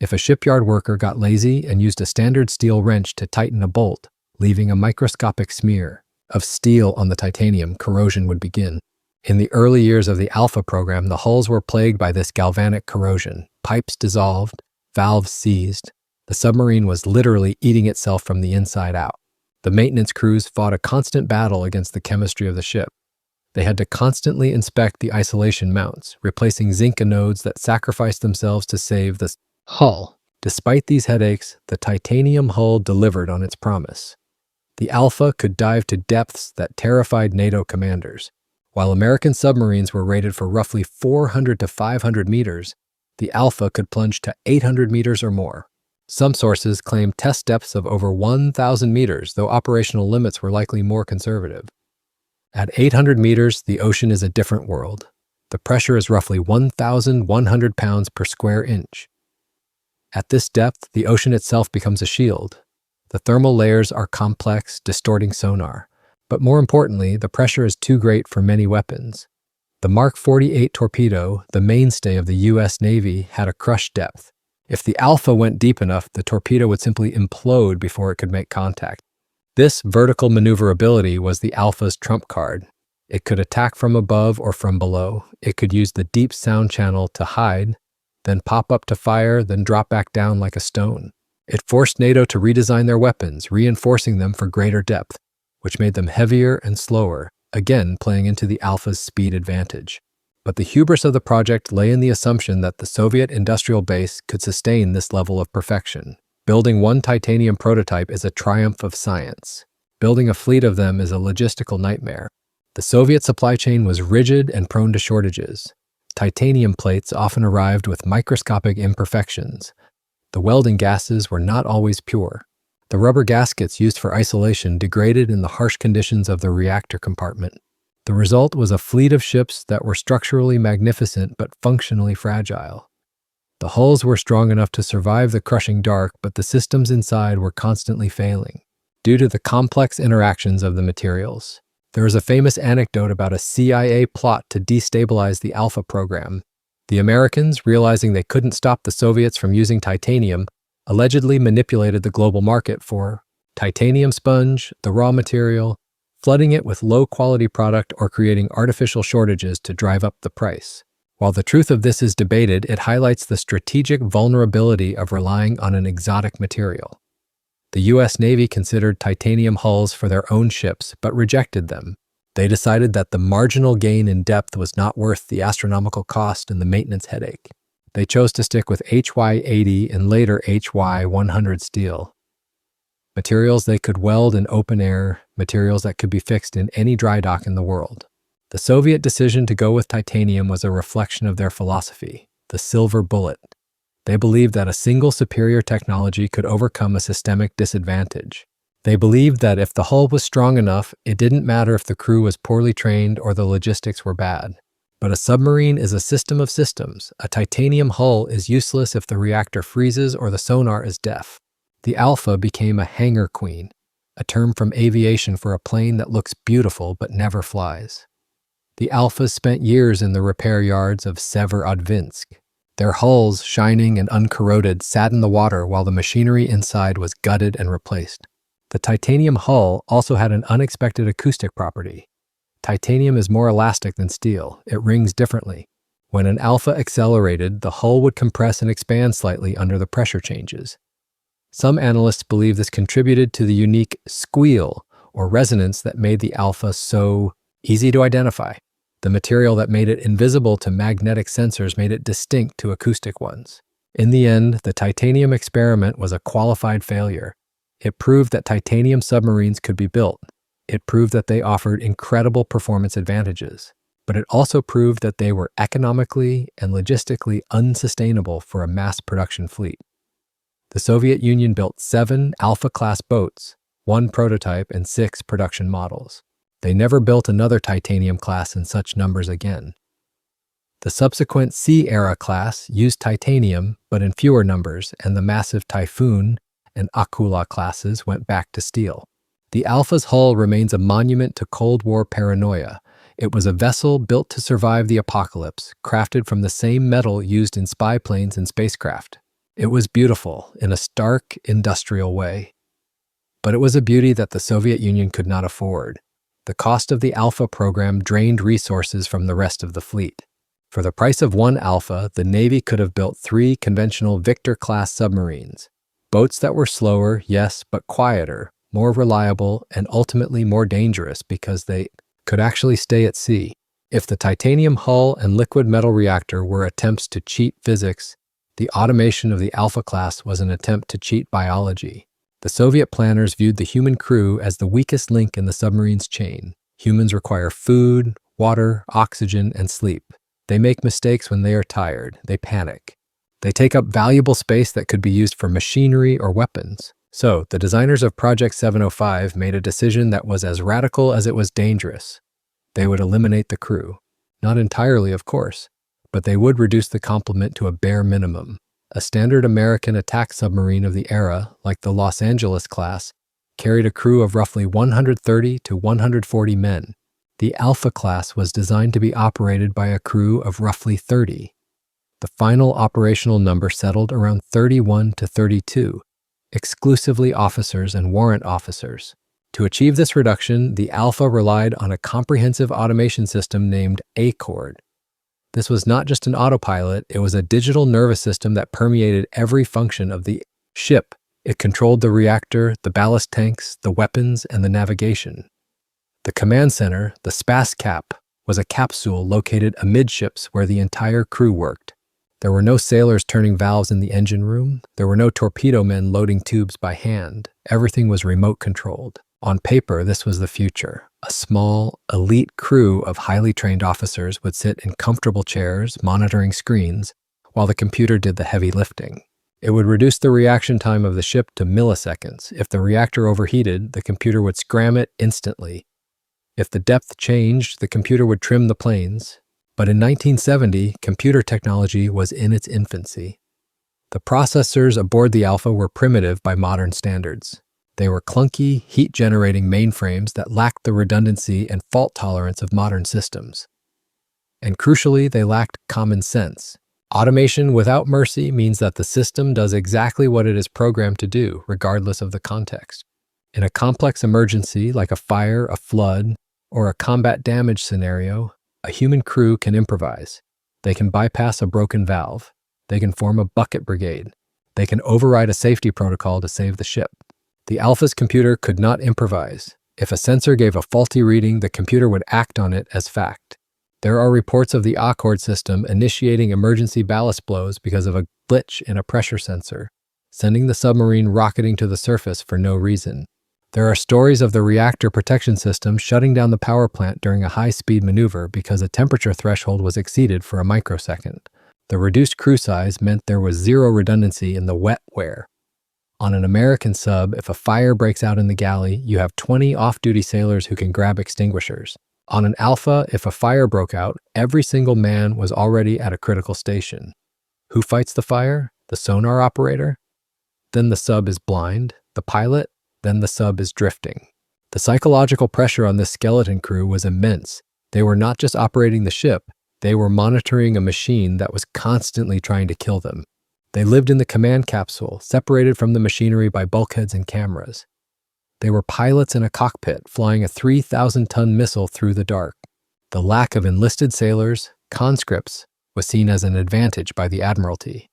If a shipyard worker got lazy and used a standard steel wrench to tighten a bolt, leaving a microscopic smear of steel on the titanium, corrosion would begin. In the early years of the Alpha program, the hulls were plagued by this galvanic corrosion. Pipes dissolved, valves seized. The submarine was literally eating itself from the inside out. The maintenance crews fought a constant battle against the chemistry of the ship. They had to constantly inspect the isolation mounts, replacing zinc anodes that sacrificed themselves to save the hull. Despite these headaches, the titanium hull delivered on its promise. The Alpha could dive to depths that terrified NATO commanders. While American submarines were rated for roughly 400 to 500 meters, the Alpha could plunge to 800 meters or more. Some sources claim test depths of over 1,000 meters, though operational limits were likely more conservative. At 800 meters, the ocean is a different world. The pressure is roughly 1,100 pounds per square inch. At this depth, the ocean itself becomes a shield. The thermal layers are complex, distorting sonar. But more importantly, the pressure is too great for many weapons. The Mark 48 torpedo, the mainstay of the U.S. Navy, had a crush depth. If the Alpha went deep enough, the torpedo would simply implode before it could make contact. This vertical maneuverability was the Alpha's trump card. It could attack from above or from below. It could use the deep sound channel to hide, then pop up to fire, then drop back down like a stone. It forced NATO to redesign their weapons, reinforcing them for greater depth, which made them heavier and slower, again playing into the Alpha's speed advantage. But the hubris of the project lay in the assumption that the Soviet industrial base could sustain this level of perfection. Building one titanium prototype is a triumph of science. Building a fleet of them is a logistical nightmare. The Soviet supply chain was rigid and prone to shortages. Titanium plates often arrived with microscopic imperfections. The welding gases were not always pure. The rubber gaskets used for isolation degraded in the harsh conditions of the reactor compartment. The result was a fleet of ships that were structurally magnificent but functionally fragile. The hulls were strong enough to survive the crushing dark, but the systems inside were constantly failing due to the complex interactions of the materials. There is a famous anecdote about a CIA plot to destabilize the Alpha program. The Americans, realizing they couldn't stop the Soviets from using titanium, allegedly manipulated the global market for titanium sponge, the raw material, flooding it with low-quality product or creating artificial shortages to drive up the price. While the truth of this is debated, it highlights the strategic vulnerability of relying on an exotic material. The U.S. Navy considered titanium hulls for their own ships, but rejected them. They decided that the marginal gain in depth was not worth the astronomical cost and the maintenance headache. They chose to stick with HY-80 and later HY-100 steel. Materials they could weld in open air, materials that could be fixed in any dry dock in the world. The Soviet decision to go with titanium was a reflection of their philosophy, the silver bullet. They believed that a single superior technology could overcome a systemic disadvantage. They believed that if the hull was strong enough, it didn't matter if the crew was poorly trained or the logistics were bad. But a submarine is a system of systems. A titanium hull is useless if the reactor freezes or the sonar is deaf. The Alpha became a hangar queen, a term from aviation for a plane that looks beautiful but never flies. The Alphas spent years in the repair yards of Severodvinsk. Their hulls, shining and uncorroded, sat in the water while the machinery inside was gutted and replaced. The titanium hull also had an unexpected acoustic property. Titanium is more elastic than steel. It rings differently. When an Alpha accelerated, the hull would compress and expand slightly under the pressure changes. Some analysts believe this contributed to the unique squeal or resonance that made the Alpha so easy to identify. The material that made it invisible to magnetic sensors made it distinct to acoustic ones. In the end, the titanium experiment was a qualified failure. It proved that titanium submarines could be built. It proved that they offered incredible performance advantages. But it also proved that they were economically and logistically unsustainable for a mass production fleet. The Soviet Union built 7 Alpha-class boats, 1 prototype, and 6 production models. They never built another titanium class in such numbers again. The subsequent Sea-era class used titanium, but in fewer numbers, and the massive Typhoon and Akula classes went back to steel. The Alpha's hull remains a monument to Cold War paranoia. It was a vessel built to survive the apocalypse, crafted from the same metal used in spy planes and spacecraft. It was beautiful in a stark, industrial way. But it was a beauty that the Soviet Union could not afford. The cost of the Alpha program drained resources from the rest of the fleet. For the price of 1 Alpha, the Navy could have built 3 conventional Victor-class submarines. Boats that were slower, yes, but quieter, more reliable, and ultimately more dangerous because they could actually stay at sea. If the titanium hull and liquid metal reactor were attempts to cheat physics, the automation of the Alpha class was an attempt to cheat biology. The Soviet planners viewed the human crew as the weakest link in the submarine's chain. Humans require food, water, oxygen, and sleep. They make mistakes when they are tired. They panic. They take up valuable space that could be used for machinery or weapons. So, the designers of Project 705 made a decision that was as radical as it was dangerous. They would eliminate the crew. Not entirely, of course, but they would reduce the complement to a bare minimum. A standard American attack submarine of the era, like the Los Angeles class, carried a crew of roughly 130 to 140 men. The Alpha class was designed to be operated by a crew of roughly 30. The final operational number settled around 31 to 32, exclusively officers and warrant officers. To achieve this reduction, the Alpha relied on a comprehensive automation system named ACORD. This was not just an autopilot, it was a digital nervous system that permeated every function of the ship. It controlled the reactor, the ballast tanks, the weapons, and the navigation. The command center, the SPAS cap, was a capsule located amidships where the entire crew worked. There were no sailors turning valves in the engine room. There were no torpedo men loading tubes by hand. Everything was remote controlled. On paper, this was the future. A small, elite crew of highly trained officers would sit in comfortable chairs, monitoring screens, while the computer did the heavy lifting. It would reduce the reaction time of the ship to milliseconds. If the reactor overheated, the computer would scram it instantly. If the depth changed, the computer would trim the planes. But in 1970, computer technology was in its infancy. The processors aboard the Alpha were primitive by modern standards. They were clunky, heat-generating mainframes that lacked the redundancy and fault tolerance of modern systems. And crucially, they lacked common sense. Automation without mercy means that the system does exactly what it is programmed to do, regardless of the context. In a complex emergency like a fire, a flood, or a combat damage scenario, a human crew can improvise. They can bypass a broken valve. They can form a bucket brigade. They can override a safety protocol to save the ship. The Alpha's computer could not improvise. If a sensor gave a faulty reading, the computer would act on it as fact. There are reports of the Accord system initiating emergency ballast blows because of a glitch in a pressure sensor, sending the submarine rocketing to the surface for no reason. There are stories of the reactor protection system shutting down the power plant during a high-speed maneuver because a temperature threshold was exceeded for a microsecond. The reduced crew size meant there was zero redundancy in the wetware. On an American sub, if a fire breaks out in the galley, you have 20 off-duty sailors who can grab extinguishers. On an Alpha, if a fire broke out, every single man was already at a critical station. Who fights the fire? The sonar operator? Then the sub is blind. The pilot? Then the sub is drifting. The psychological pressure on this skeleton crew was immense. They were not just operating the ship, they were monitoring a machine that was constantly trying to kill them. They lived in the command capsule, separated from the machinery by bulkheads and cameras. They were pilots in a cockpit, flying a 3,000-ton missile through the dark. The lack of enlisted sailors, conscripts, was seen as an advantage by the Admiralty.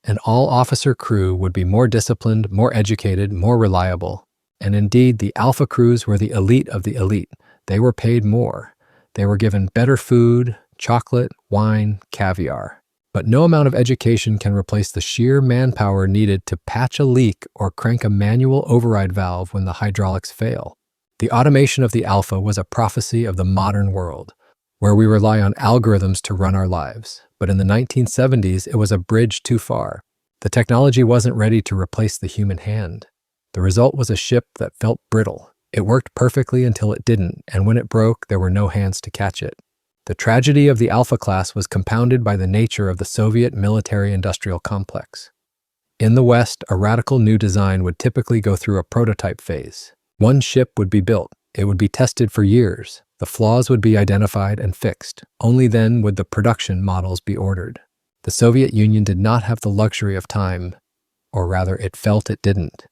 An all-officer crew would be more disciplined, more educated, more reliable. And indeed, the Alpha crews were the elite of the elite. They were paid more. They were given better food, chocolate, wine, caviar. But no amount of education can replace the sheer manpower needed to patch a leak or crank a manual override valve when the hydraulics fail. The automation of the Alpha was a prophecy of the modern world, where we rely on algorithms to run our lives. But in the 1970s, it was a bridge too far. The technology wasn't ready to replace the human hand. The result was a ship that felt brittle. It worked perfectly until it didn't, and when it broke, there were no hands to catch it. The tragedy of the Alpha class was compounded by the nature of the Soviet military-industrial complex. In the West, a radical new design would typically go through a prototype phase. One ship would be built. It would be tested for years. The flaws would be identified and fixed. Only then would the production models be ordered. The Soviet Union did not have the luxury of time, or rather, it felt it didn't.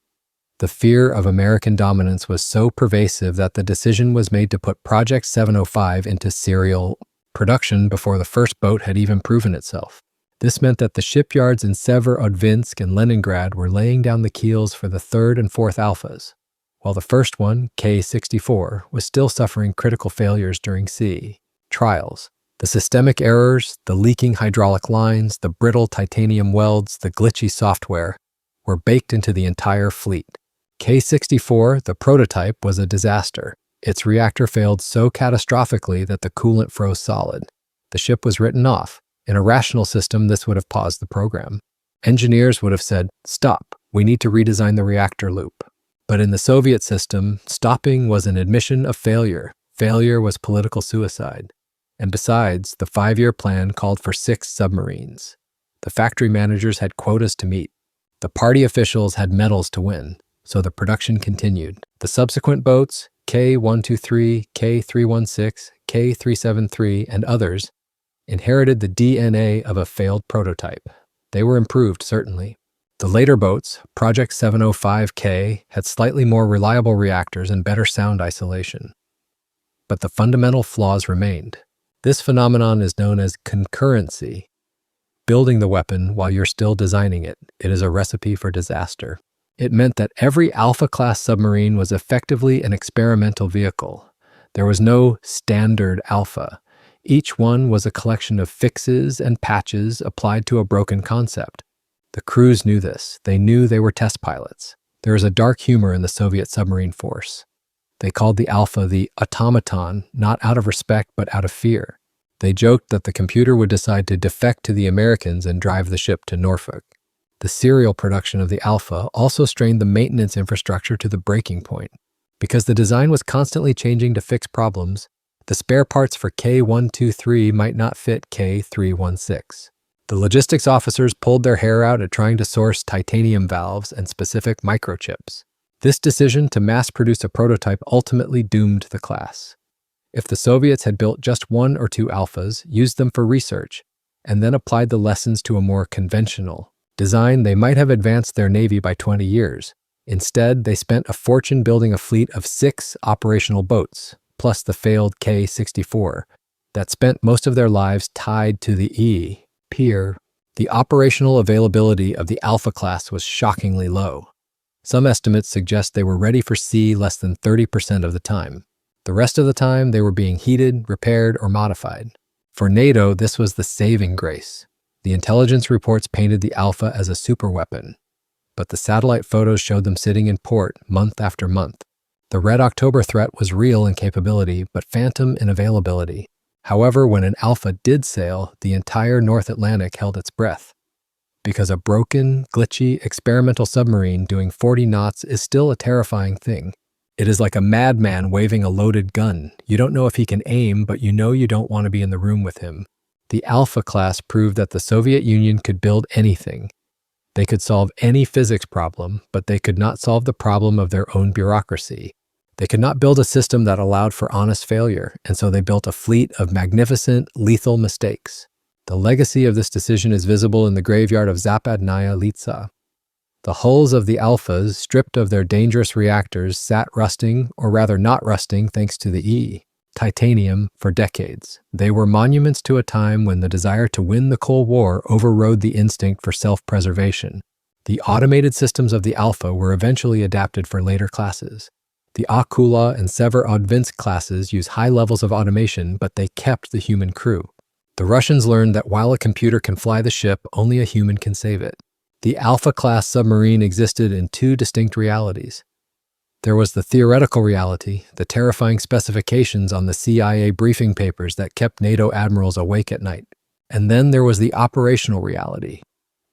The fear of American dominance was so pervasive that the decision was made to put Project 705 into serial production before the first boat had even proven itself. This meant that the shipyards in Severodvinsk and Leningrad were laying down the keels for the third and fourth Alphas, while the first one, K-64, was still suffering critical failures during sea trials. The systemic errors, the leaking hydraulic lines, the brittle titanium welds, the glitchy software, were baked into the entire fleet. K-64, the prototype, was a disaster. Its reactor failed so catastrophically that the coolant froze solid. The ship was written off. In a rational system, this would have paused the program. Engineers would have said, "Stop, we need to redesign the reactor loop." But in the Soviet system, stopping was an admission of failure. Failure was political suicide. And besides, the 5-year plan called for 6 submarines. The factory managers had quotas to meet. The party officials had medals to win. So the production continued. The subsequent boats, K-123, K-316, K-373, and others, inherited the DNA of a failed prototype. They were improved, certainly. The later boats, Project 705K, had slightly more reliable reactors and better sound isolation. But the fundamental flaws remained. This phenomenon is known as concurrency. Building the weapon while you're still designing it, it is a recipe for disaster. It meant that every Alpha-class submarine was effectively an experimental vehicle. There was no standard Alpha. Each one was a collection of fixes and patches applied to a broken concept. The crews knew this. They knew they were test pilots. There is a dark humor in the Soviet submarine force. They called the Alpha the automaton, not out of respect but out of fear. They joked that the computer would decide to defect to the Americans and drive the ship to Norfolk. The serial production of the Alpha also strained the maintenance infrastructure to the breaking point. Because the design was constantly changing to fix problems, the spare parts for K-123 might not fit K-316. The logistics officers pulled their hair out at trying to source titanium valves and specific microchips. This decision to mass-produce a prototype ultimately doomed the class. If the Soviets had built just 1 or 2 Alphas, used them for research, and then applied the lessons to a more conventional design, they might have advanced their Navy by 20 years. Instead, they spent a fortune building a fleet of 6 operational boats, plus the failed K-64, that spent most of their lives tied to the pier. The operational availability of the Alpha class was shockingly low. Some estimates suggest they were ready for sea less than 30% of the time. The rest of the time, they were being heated, repaired, or modified. For NATO, this was the saving grace. The intelligence reports painted the Alpha as a superweapon, but the satellite photos showed them sitting in port month after month. The Red October threat was real in capability, but phantom in availability. However, when an Alpha did sail, the entire North Atlantic held its breath. Because a broken, glitchy, experimental submarine doing 40 knots is still a terrifying thing. It is like a madman waving a loaded gun. You don't know if he can aim, but you know you don't want to be in the room with him. The Alpha class proved that the Soviet Union could build anything. They could solve any physics problem, but they could not solve the problem of their own bureaucracy. They could not build a system that allowed for honest failure, and so they built a fleet of magnificent, lethal mistakes. The legacy of this decision is visible in the graveyard of Zapadnaya Litsa. The hulls of the Alphas, stripped of their dangerous reactors, sat rusting, or rather not rusting thanks to the titanium, for decades. They were monuments to a time when the desire to win the Cold War overrode the instinct for self-preservation. The automated systems of the Alpha were eventually adapted for later classes. The Akula and Severodvinsk classes use high levels of automation, but they kept the human crew. The Russians learned that while a computer can fly the ship, only a human can save it. The Alpha-class submarine existed in 2 distinct realities. There was the theoretical reality, the terrifying specifications on the CIA briefing papers that kept NATO admirals awake at night. And then there was the operational reality,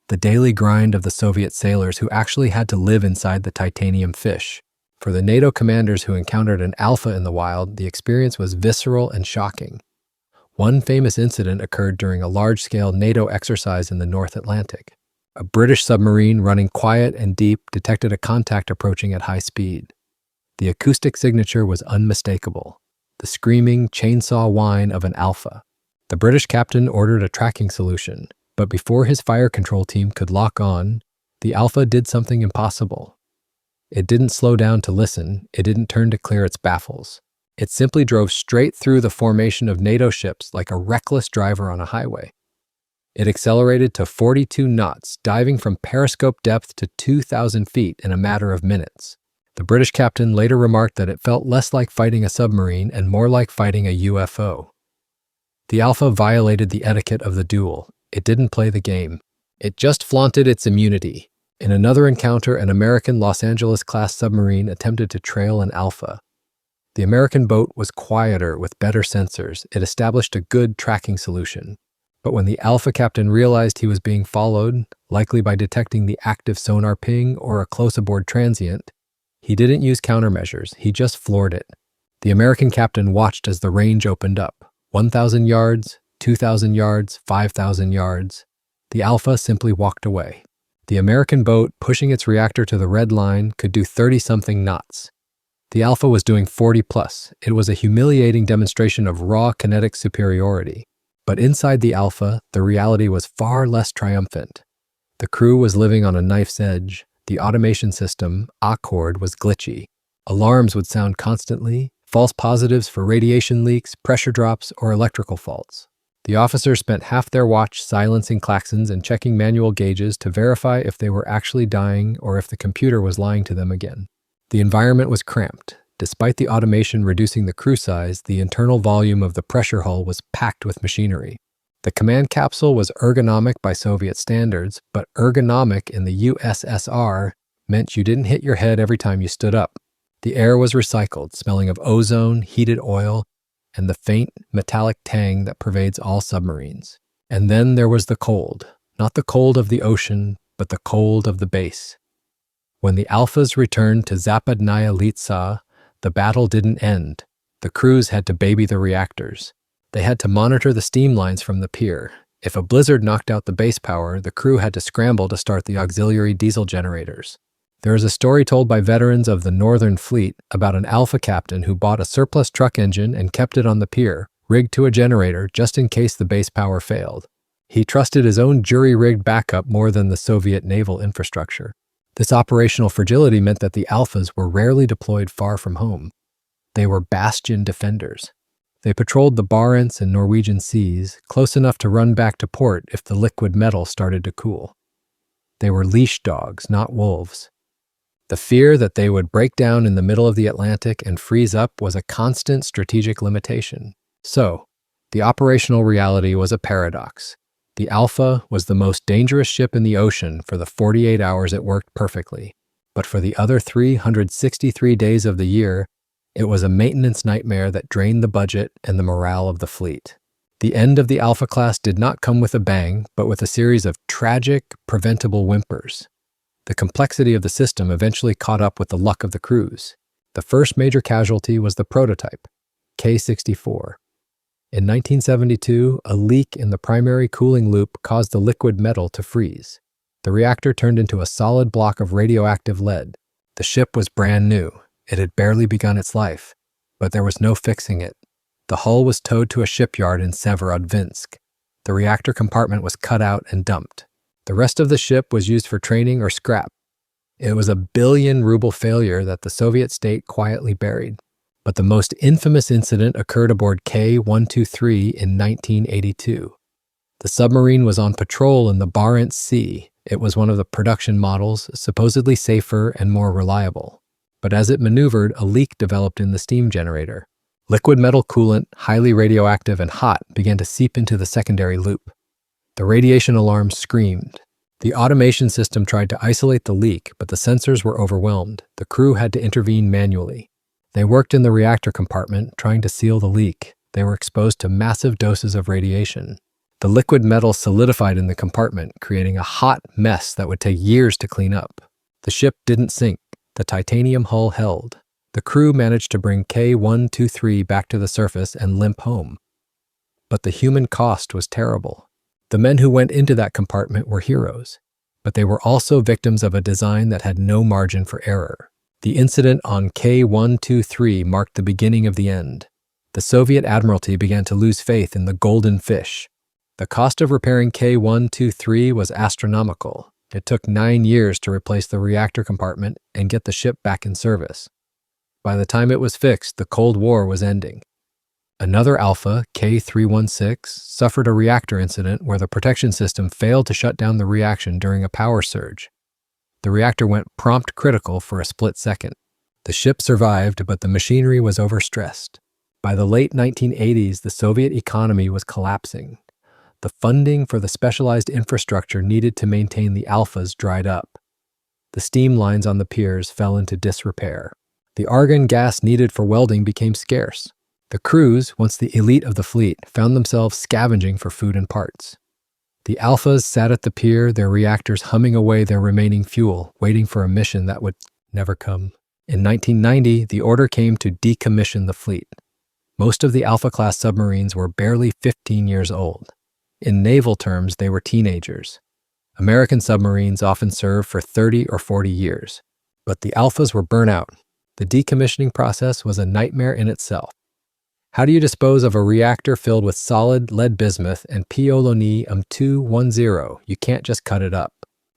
the daily grind of the Soviet sailors who actually had to live inside the titanium fish. For the NATO commanders who encountered an Alpha in the wild, the experience was visceral and shocking. One famous incident occurred during a large-scale NATO exercise in the North Atlantic. A British submarine running quiet and deep detected a contact approaching at high speed. The acoustic signature was unmistakable, the screaming chainsaw whine of an Alpha. The British captain ordered a tracking solution, but before his fire control team could lock on, the Alpha did something impossible. It didn't slow down to listen, it didn't turn to clear its baffles. It simply drove straight through the formation of NATO ships like a reckless driver on a highway. It accelerated to 42 knots, diving from periscope depth to 2,000 feet in a matter of minutes. The British captain later remarked that it felt less like fighting a submarine and more like fighting a UFO. The Alpha violated the etiquette of the duel. It didn't play the game. It just flaunted its immunity. In another encounter, an American Los Angeles-class submarine attempted to trail an Alpha. The American boat was quieter with better sensors. It established a good tracking solution. But when the Alpha captain realized he was being followed, likely by detecting the active sonar ping or a close aboard transient, he didn't use countermeasures, he just floored it. The American captain watched as the range opened up. 1,000 yards, 2,000 yards, 5,000 yards. The Alpha simply walked away. The American boat, pushing its reactor to the red line, could do 30-something knots. The Alpha was doing 40+. It was a humiliating demonstration of raw kinetic superiority. But inside the Alpha, the reality was far less triumphant. The crew was living on a knife's edge. The automation system, Accord, was glitchy. Alarms would sound constantly, false positives for radiation leaks, pressure drops, or electrical faults. The officers spent half their watch silencing klaxons and checking manual gauges to verify if they were actually dying or if the computer was lying to them again. The environment was cramped. Despite the automation reducing the crew size, the internal volume of the pressure hull was packed with machinery. The command capsule was ergonomic by Soviet standards, but ergonomic in the USSR meant you didn't hit your head every time you stood up. The air was recycled, smelling of ozone, heated oil, and the faint metallic tang that pervades all submarines. And then there was the cold, not the cold of the ocean, but the cold of the base. When the Alphas returned to Zapadnaya Litsa, the battle didn't end. The crews had to baby the reactors. They had to monitor the steam lines from the pier. If a blizzard knocked out the base power, the crew had to scramble to start the auxiliary diesel generators. There is a story told by veterans of the Northern Fleet about an Alpha captain who bought a surplus truck engine and kept it on the pier, rigged to a generator just in case the base power failed. He trusted his own jury-rigged backup more than the Soviet naval infrastructure. This operational fragility meant that the Alphas were rarely deployed far from home. They were bastion defenders. They patrolled the Barents and Norwegian seas, close enough to run back to port if the liquid metal started to cool. They were leash dogs, not wolves. The fear that they would break down in the middle of the Atlantic and freeze up was a constant strategic limitation. So, the operational reality was a paradox. The Alpha was the most dangerous ship in the ocean for the 48 hours it worked perfectly, but for the other 363 days of the year, it was a maintenance nightmare that drained the budget and the morale of the fleet. The end of the Alpha class did not come with a bang, but with a series of tragic, preventable whimpers. The complexity of the system eventually caught up with the luck of the crews. The first major casualty was the prototype, K-64. In 1972, a leak in the primary cooling loop caused the liquid metal to freeze. The reactor turned into a solid block of radioactive lead. The ship was brand new. It had barely begun its life, but there was no fixing it. The hull was towed to a shipyard in Severodvinsk. The reactor compartment was cut out and dumped. The rest of the ship was used for training or scrap. It was a billion-ruble failure that the Soviet state quietly buried. But the most infamous incident occurred aboard K-123 in 1982. The submarine was on patrol in the Barents Sea. It was one of the production models, supposedly safer and more reliable. But as it maneuvered, a leak developed in the steam generator. Liquid metal coolant, highly radioactive and hot, began to seep into the secondary loop. The radiation alarm screamed. The automation system tried to isolate the leak, but the sensors were overwhelmed. The crew had to intervene manually. They worked in the reactor compartment, trying to seal the leak. They were exposed to massive doses of radiation. The liquid metal solidified in the compartment, creating a hot mess that would take years to clean up. The ship didn't sink. The titanium hull held. The crew managed to bring K-123 back to the surface and limp home. But the human cost was terrible. The men who went into that compartment were heroes, but they were also victims of a design that had no margin for error. The incident on K-123 marked the beginning of the end. The Soviet Admiralty began to lose faith in the golden fish. The cost of repairing K-123 was astronomical. It took 9 years to replace the reactor compartment and get the ship back in service. By the time it was fixed, the Cold War was ending. Another Alpha, K-316, suffered a reactor incident where the protection system failed to shut down the reaction during a power surge. The reactor went prompt critical for a split second. The ship survived, but the machinery was overstressed. By the late 1980s, the Soviet economy was collapsing. The funding for the specialized infrastructure needed to maintain the Alphas dried up. The steam lines on the piers fell into disrepair. The argon gas needed for welding became scarce. The crews, once the elite of the fleet, found themselves scavenging for food and parts. The Alphas sat at the pier, their reactors humming away their remaining fuel, waiting for a mission that would never come. In 1990, the order came to decommission the fleet. Most of the Alpha-class submarines were barely 15 years old. In naval terms, they were teenagers. American submarines often served for 30 or 40 years. But the Alphas were burnt out. The decommissioning process was a nightmare in itself. How do you dispose of a reactor filled with solid lead bismuth and polonium-210? You can't just cut it up.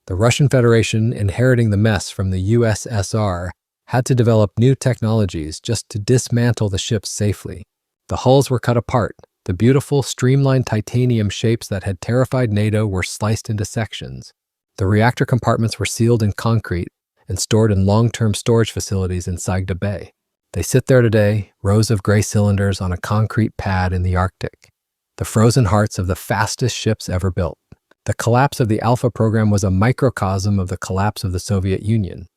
The Russian Federation, inheriting the mess from the USSR, had to develop new technologies just to dismantle the ships safely. The hulls were cut apart. The beautiful, streamlined titanium shapes that had terrified NATO were sliced into sections. The reactor compartments were sealed in concrete and stored in long-term storage facilities in Sagda Bay. They sit there today, rows of gray cylinders on a concrete pad in the Arctic, the frozen hearts of the fastest ships ever built. The collapse of the Alpha program was a microcosm of the collapse of the Soviet Union.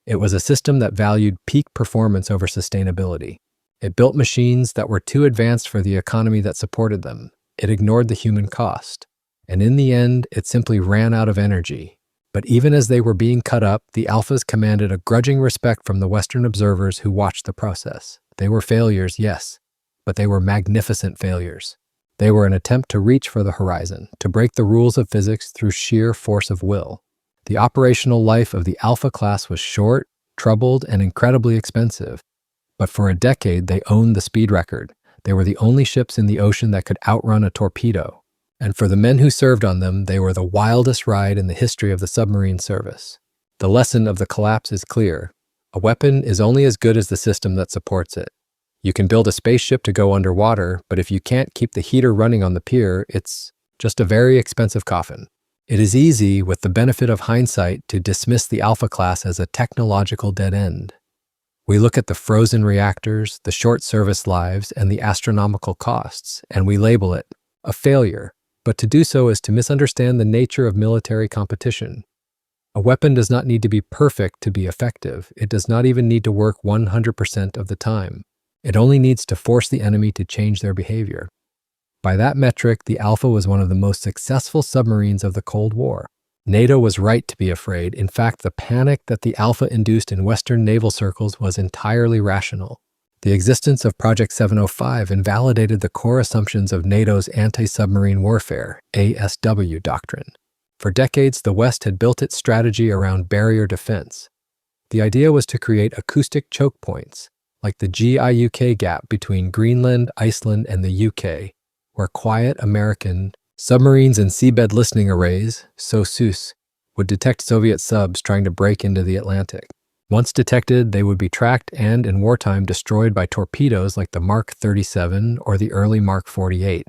It was a system that valued peak performance over sustainability. It built machines that were too advanced for the economy that supported them. It ignored the human cost. And in the end, it simply ran out of energy. But even as they were being cut up, the Alphas commanded a grudging respect from the Western observers who watched the process. They were failures, yes, but they were magnificent failures. They were an attempt to reach for the horizon, to break the rules of physics through sheer force of will. The operational life of the Alpha class was short, troubled, and incredibly expensive. But for a decade, they owned the speed record. They were the only ships in the ocean that could outrun a torpedo. And for the men who served on them, they were the wildest ride in the history of the submarine service. The lesson of the collapse is clear. A weapon is only as good as the system that supports it. You can build a spaceship to go underwater, but if you can't keep the heater running on the pier, it's just a very expensive coffin. It is easy, with the benefit of hindsight, to dismiss the Alpha class as a technological dead end. We look at the frozen reactors, the short service lives, and the astronomical costs, and we label it a failure. But to do so is to misunderstand the nature of military competition. A weapon does not need to be perfect to be effective. It does not even need to work 100% of the time. It only needs to force the enemy to change their behavior. By that metric, the Alpha was one of the most successful submarines of the Cold War. NATO was right to be afraid. In fact, the panic that the Alpha induced in Western naval circles was entirely rational. The existence of Project 705 invalidated the core assumptions of NATO's anti-submarine warfare, ASW doctrine. For decades, the West had built its strategy around barrier defense. The idea was to create acoustic choke points, like the GIUK gap between Greenland, Iceland, and the UK, where quiet American submarines and seabed listening arrays, SOSUS, would detect Soviet subs trying to break into the Atlantic. Once detected, they would be tracked and, in wartime, destroyed by torpedoes like the Mark 37 or the early Mark 48.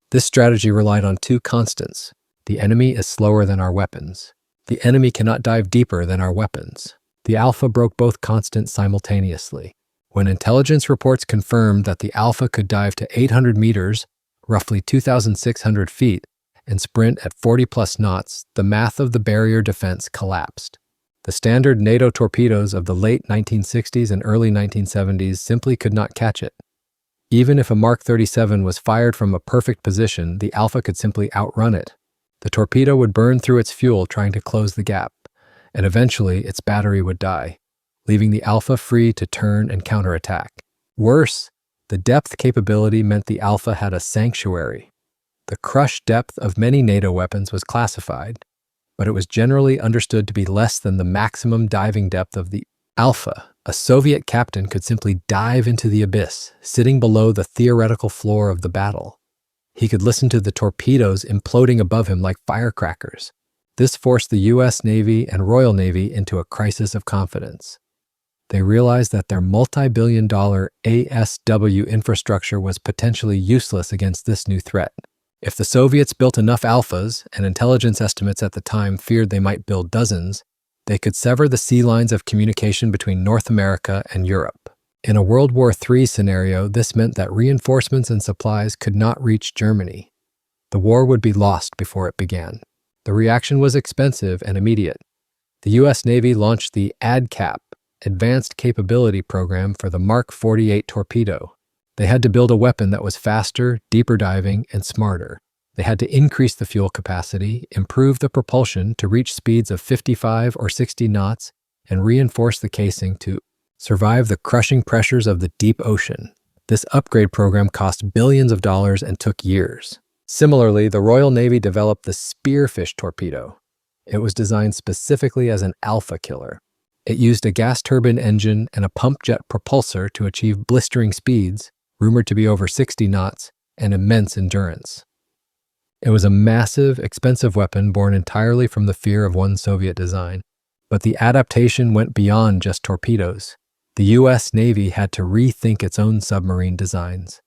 This strategy relied on two constants. The enemy is slower than our weapons. The enemy cannot dive deeper than our weapons. The Alpha broke both constants simultaneously. When intelligence reports confirmed that the Alpha could dive to 800 meters, roughly 2,600 feet, and sprint at 40-plus knots, the math of the barrier defense collapsed. The standard NATO torpedoes of the late 1960s and early 1970s simply could not catch it. Even if a Mark 37 was fired from a perfect position, the Alpha could simply outrun it. The torpedo would burn through its fuel trying to close the gap, and eventually its battery would die, leaving the Alpha free to turn and counterattack. Worse, the depth capability meant the Alpha had a sanctuary. The crush depth of many NATO weapons was classified, but it was generally understood to be less than the maximum diving depth of the Alpha. A Soviet captain could simply dive into the abyss, sitting below the theoretical floor of the battle. He could listen to the torpedoes imploding above him like firecrackers. This forced the U.S. Navy and Royal Navy into a crisis of confidence. They realized that their multi-billion-dollar ASW infrastructure was potentially useless against this new threat. If the Soviets built enough Alphas, and intelligence estimates at the time feared they might build dozens, they could sever the sea lines of communication between North America and Europe. In a World War III scenario, this meant that reinforcements and supplies could not reach Germany. The war would be lost before it began. The reaction was expensive and immediate. The U.S. Navy launched the ADCAP, Advanced Capability Program, for the Mark 48 torpedo. They had to build a weapon that was faster, deeper diving, and smarter. They had to increase the fuel capacity, improve the propulsion to reach speeds of 55 or 60 knots, and reinforce the casing to survive the crushing pressures of the deep ocean. This upgrade program cost billions of dollars and took years. Similarly, the Royal Navy developed the Spearfish torpedo. It was designed specifically as an alpha killer. It used a gas turbine engine and a pump jet propulsor to achieve blistering speeds, rumored to be over 60 knots, and immense endurance. It was a massive, expensive weapon born entirely from the fear of one Soviet design. But the adaptation went beyond just torpedoes. The U.S. Navy had to rethink its own submarine designs.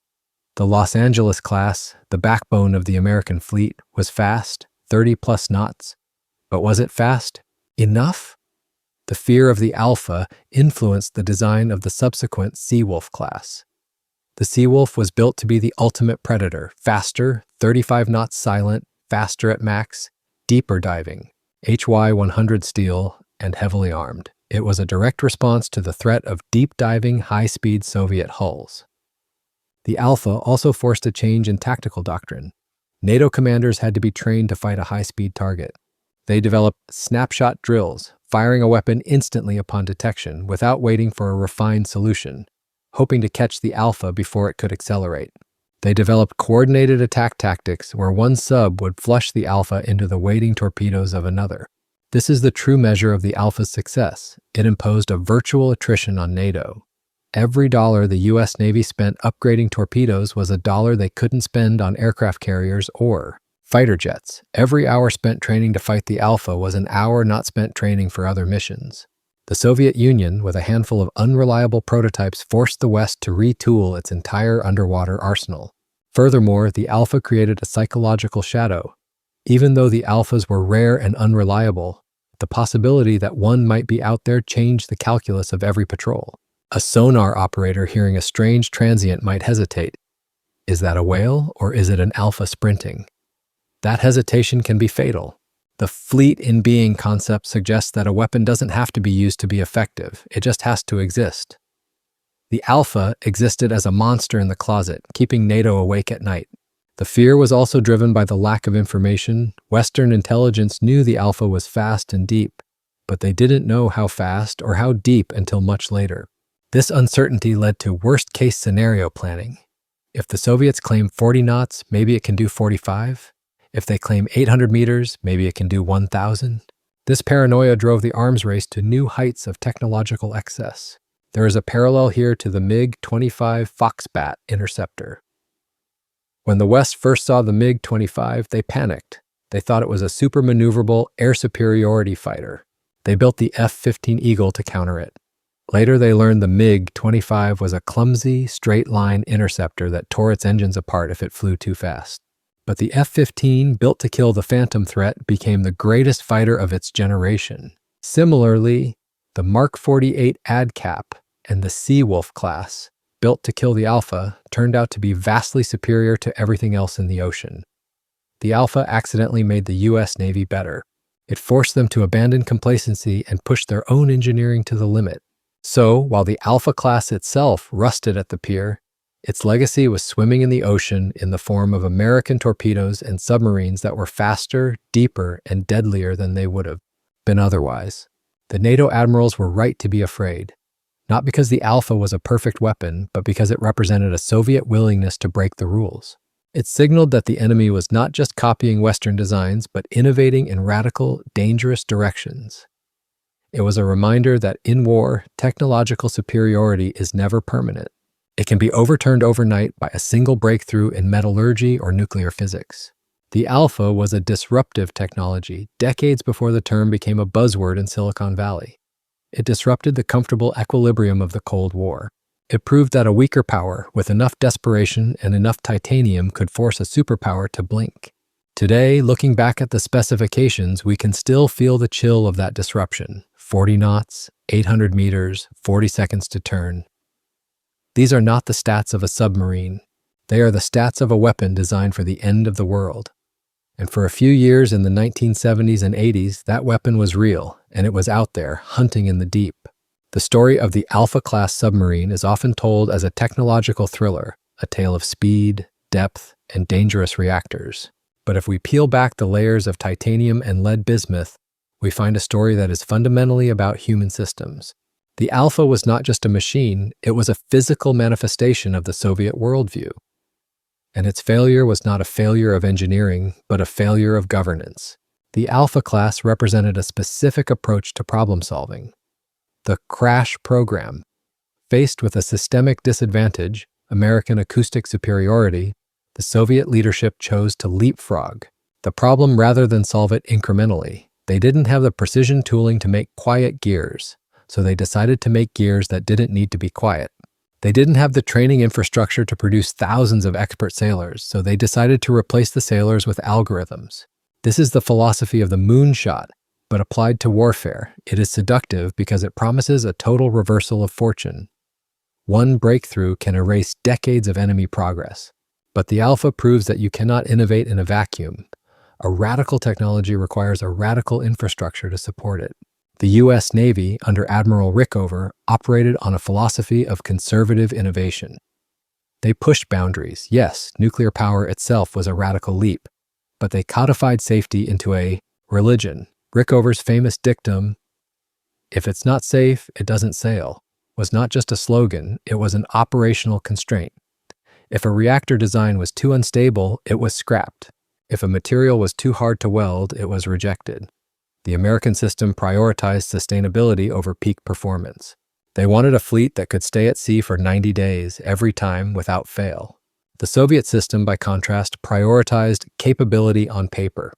The Los Angeles class, the backbone of the American fleet, was fast, 30-plus knots. But was it fast enough? The fear of the Alpha influenced the design of the subsequent Seawolf class. The Seawolf was built to be the ultimate predator: faster, 35 knots silent, faster at max, deeper diving, HY-100 steel, and heavily armed. It was a direct response to the threat of deep-diving, high-speed Soviet hulls. The Alpha also forced a change in tactical doctrine. NATO commanders had to be trained to fight a high-speed target. They developed snapshot drills, firing a weapon instantly upon detection without waiting for a refined solution, hoping to catch the Alpha before it could accelerate. They developed coordinated attack tactics where one sub would flush the Alpha into the waiting torpedoes of another. This is the true measure of the Alpha's success. It imposed a virtual attrition on NATO. Every dollar the U.S. Navy spent upgrading torpedoes was a dollar they couldn't spend on aircraft carriers or Fighter jets. Every hour spent training to fight the Alpha was an hour not spent training for other missions. The Soviet Union, with a handful of unreliable prototypes, forced the West to retool its entire underwater arsenal. Furthermore, the Alpha created a psychological shadow. Even though the Alphas were rare and unreliable, the possibility that one might be out there changed the calculus of every patrol. A sonar operator hearing a strange transient might hesitate. Is that a whale, or is it an Alpha sprinting? That hesitation can be fatal. The fleet in being concept suggests that a weapon doesn't have to be used to be effective, it just has to exist. The Alpha existed as a monster in the closet, keeping NATO awake at night. The fear was also driven by the lack of information. Western intelligence knew the Alpha was fast and deep, but they didn't know how fast or how deep until much later. This uncertainty led to worst-case scenario planning. If the Soviets claim 40 knots, maybe it can do 45. If they claim 800 meters, maybe it can do 1,000. This paranoia drove the arms race to new heights of technological excess. There is a parallel here to the MiG-25 Foxbat interceptor. When the West first saw the MiG-25, they panicked. They thought it was a super maneuverable air superiority fighter. They built the F-15 Eagle to counter it. Later, they learned the MiG-25 was a clumsy, straight-line interceptor that tore its engines apart if it flew too fast. But the F-15, built to kill the Phantom threat, became the greatest fighter of its generation. Similarly, the Mark 48 ADCAP and the Seawolf class, built to kill the Alpha, turned out to be vastly superior to everything else in the ocean. The Alpha accidentally made the U.S. Navy better. It forced them to abandon complacency and push their own engineering to the limit. So, while the Alpha class itself rusted at the pier, its legacy was swimming in the ocean in the form of American torpedoes and submarines that were faster, deeper, and deadlier than they would have been otherwise. The NATO admirals were right to be afraid, not because the Alpha was a perfect weapon, but because it represented a Soviet willingness to break the rules. It signaled that the enemy was not just copying Western designs, but innovating in radical, dangerous directions. It was a reminder that in war, technological superiority is never permanent. It can be overturned overnight by a single breakthrough in metallurgy or nuclear physics. The Alpha was a disruptive technology, decades before the term became a buzzword in Silicon Valley. It disrupted the comfortable equilibrium of the Cold War. It proved that a weaker power, with enough desperation and enough titanium, could force a superpower to blink. Today, looking back at the specifications, we can still feel the chill of that disruption. 40 knots, 800 meters, 40 seconds to turn. These are not the stats of a submarine. They are the stats of a weapon designed for the end of the world. And for a few years in the 1970s and 80s, that weapon was real, and it was out there, hunting in the deep. The story of the Alpha-class submarine is often told as a technological thriller, a tale of speed, depth, and dangerous reactors. But if we peel back the layers of titanium and lead bismuth, we find a story that is fundamentally about human systems. The Alpha was not just a machine, it was a physical manifestation of the Soviet worldview. And its failure was not a failure of engineering, but a failure of governance. The Alpha class represented a specific approach to problem solving. The crash program. Faced with a systemic disadvantage, American acoustic superiority, the Soviet leadership chose to leapfrog the problem rather than solve it incrementally. They didn't have the precision tooling to make quiet gears, so they decided to make gears that didn't need to be quiet. They didn't have the training infrastructure to produce thousands of expert sailors, so they decided to replace the sailors with algorithms. This is the philosophy of the moonshot, but applied to warfare. It is seductive because it promises a total reversal of fortune. One breakthrough can erase decades of enemy progress. But the Alpha proves that you cannot innovate in a vacuum. A radical technology requires a radical infrastructure to support it. The U.S. Navy, under Admiral Rickover, operated on a philosophy of conservative innovation. They pushed boundaries. Yes, nuclear power itself was a radical leap, but they codified safety into a religion. Rickover's famous dictum, "If it's not safe, it doesn't sail," was not just a slogan, it was an operational constraint. If a reactor design was too unstable, it was scrapped. If a material was too hard to weld, it was rejected. The American system prioritized sustainability over peak performance. They wanted a fleet that could stay at sea for 90 days, every time, without fail. The Soviet system, by contrast, prioritized capability on paper.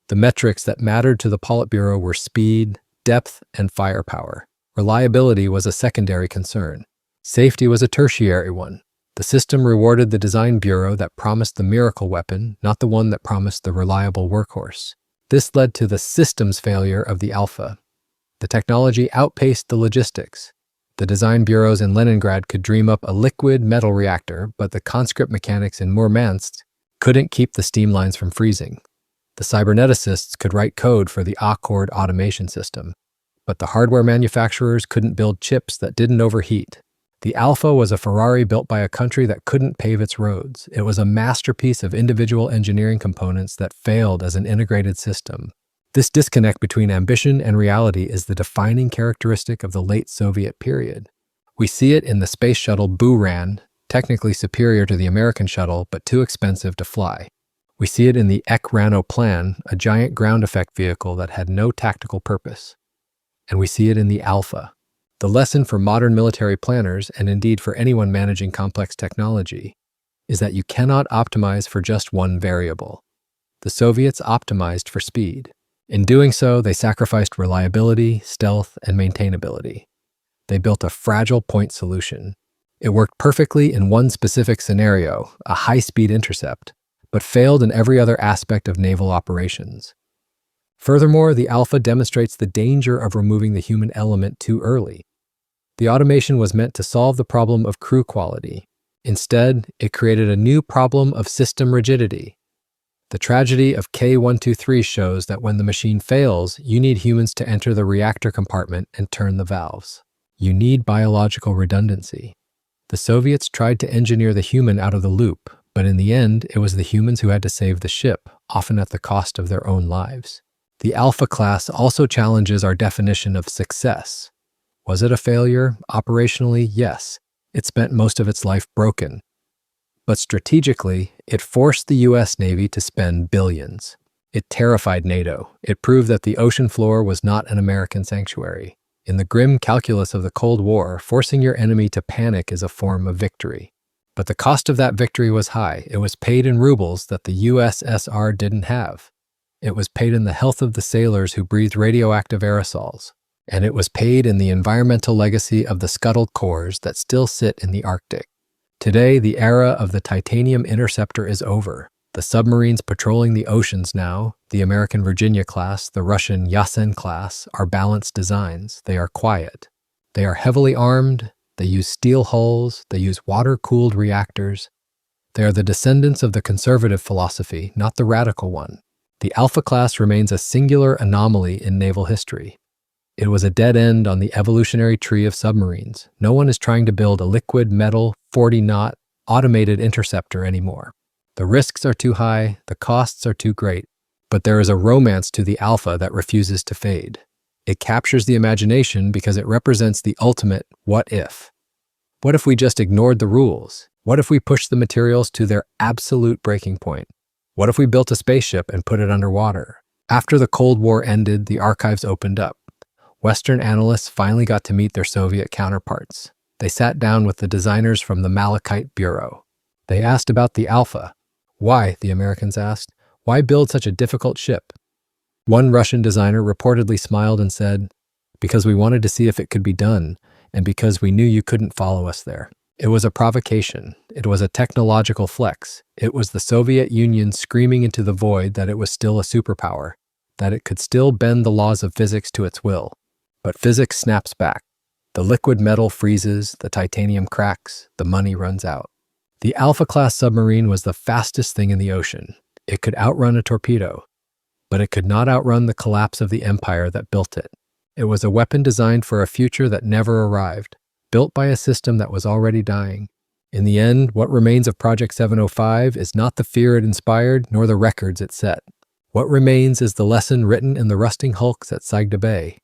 The metrics that mattered to the Politburo were speed, depth, and firepower. Reliability was a secondary concern. Safety was a tertiary one. The system rewarded the design bureau that promised the miracle weapon, not the one that promised the reliable workhorse. This led to the systems failure of the Alpha. The technology outpaced the logistics. The design bureaus in Leningrad could dream up a liquid metal reactor, but the conscript mechanics in Murmansk couldn't keep the steam lines from freezing. The cyberneticists could write code for the Accord automation system, but the hardware manufacturers couldn't build chips that didn't overheat. The Alpha was a Ferrari built by a country that couldn't pave its roads. It was a masterpiece of individual engineering components that failed as an integrated system. This disconnect between ambition and reality is the defining characteristic of the late Soviet period. We see it in the space shuttle Buran, technically superior to the American shuttle, but too expensive to fly. We see it in the Ek-Rano-Plan, a giant ground effect vehicle that had no tactical purpose. And we see it in the Alpha. The lesson for modern military planners, and indeed for anyone managing complex technology, is that you cannot optimize for just one variable. The Soviets optimized for speed. In doing so, they sacrificed reliability, stealth, and maintainability. They built a fragile point solution. It worked perfectly in one specific scenario, a high-speed intercept, but failed in every other aspect of naval operations. Furthermore, the Alpha demonstrates the danger of removing the human element too early. The automation was meant to solve the problem of crew quality. Instead, it created a new problem of system rigidity. The tragedy of K123 shows that when the machine fails, you need humans to enter the reactor compartment and turn the valves. You need biological redundancy. The Soviets tried to engineer the human out of the loop, but in the end, it was the humans who had to save the ship, often at the cost of their own lives. The Alpha class also challenges our definition of success. Was it a failure? Operationally, yes. It spent most of its life broken. But strategically, it forced the U.S. Navy to spend billions. It terrified NATO. It proved that the ocean floor was not an American sanctuary. In the grim calculus of the Cold War, forcing your enemy to panic is a form of victory. But the cost of that victory was high. It was paid in rubles that the USSR didn't have. It was paid in the health of the sailors who breathed radioactive aerosols. And it was paid in the environmental legacy of the scuttled cores that still sit in the Arctic. Today, the era of the titanium interceptor is over. The submarines patrolling the oceans now, the American Virginia class, the Russian Yasen class, are balanced designs. They are quiet. They are heavily armed. They use steel hulls. They use water-cooled reactors. They are the descendants of the conservative philosophy, not the radical one. The Alpha class remains a singular anomaly in naval history. It was a dead end on the evolutionary tree of submarines. No one is trying to build a liquid metal 40-knot automated interceptor anymore. The risks are too high, the costs are too great, but there is a romance to the Alpha that refuses to fade. It captures the imagination because it represents the ultimate what if. What if we just ignored the rules? What if we pushed the materials to their absolute breaking point? What if we built a spaceship and put it underwater? After the Cold War ended, the archives opened up. Western analysts finally got to meet their Soviet counterparts. They sat down with the designers from the Malachite Bureau. They asked about the Alpha. Why, the Americans asked, why build such a difficult ship? One Russian designer reportedly smiled and said, because we wanted to see if it could be done, and because we knew you couldn't follow us there. It was a provocation. It was a technological flex. It was the Soviet Union screaming into the void that it was still a superpower, that it could still bend the laws of physics to its will. But physics snaps back. The liquid metal freezes, the titanium cracks, the money runs out. The Alpha-class submarine was the fastest thing in the ocean. It could outrun a torpedo, but it could not outrun the collapse of the empire that built it. It was a weapon designed for a future that never arrived, built by a system that was already dying. In the end, what remains of Project 705 is not the fear it inspired, nor the records it set. What remains is the lesson written in the rusting hulks at Sagda Bay.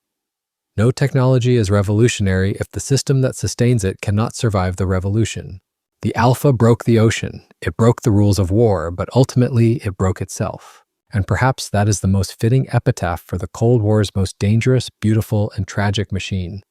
No technology is revolutionary if the system that sustains it cannot survive the revolution. The Alpha broke the ocean. It broke the rules of war, but ultimately it broke itself. And perhaps that is the most fitting epitaph for the Cold War's most dangerous, beautiful, and tragic machine.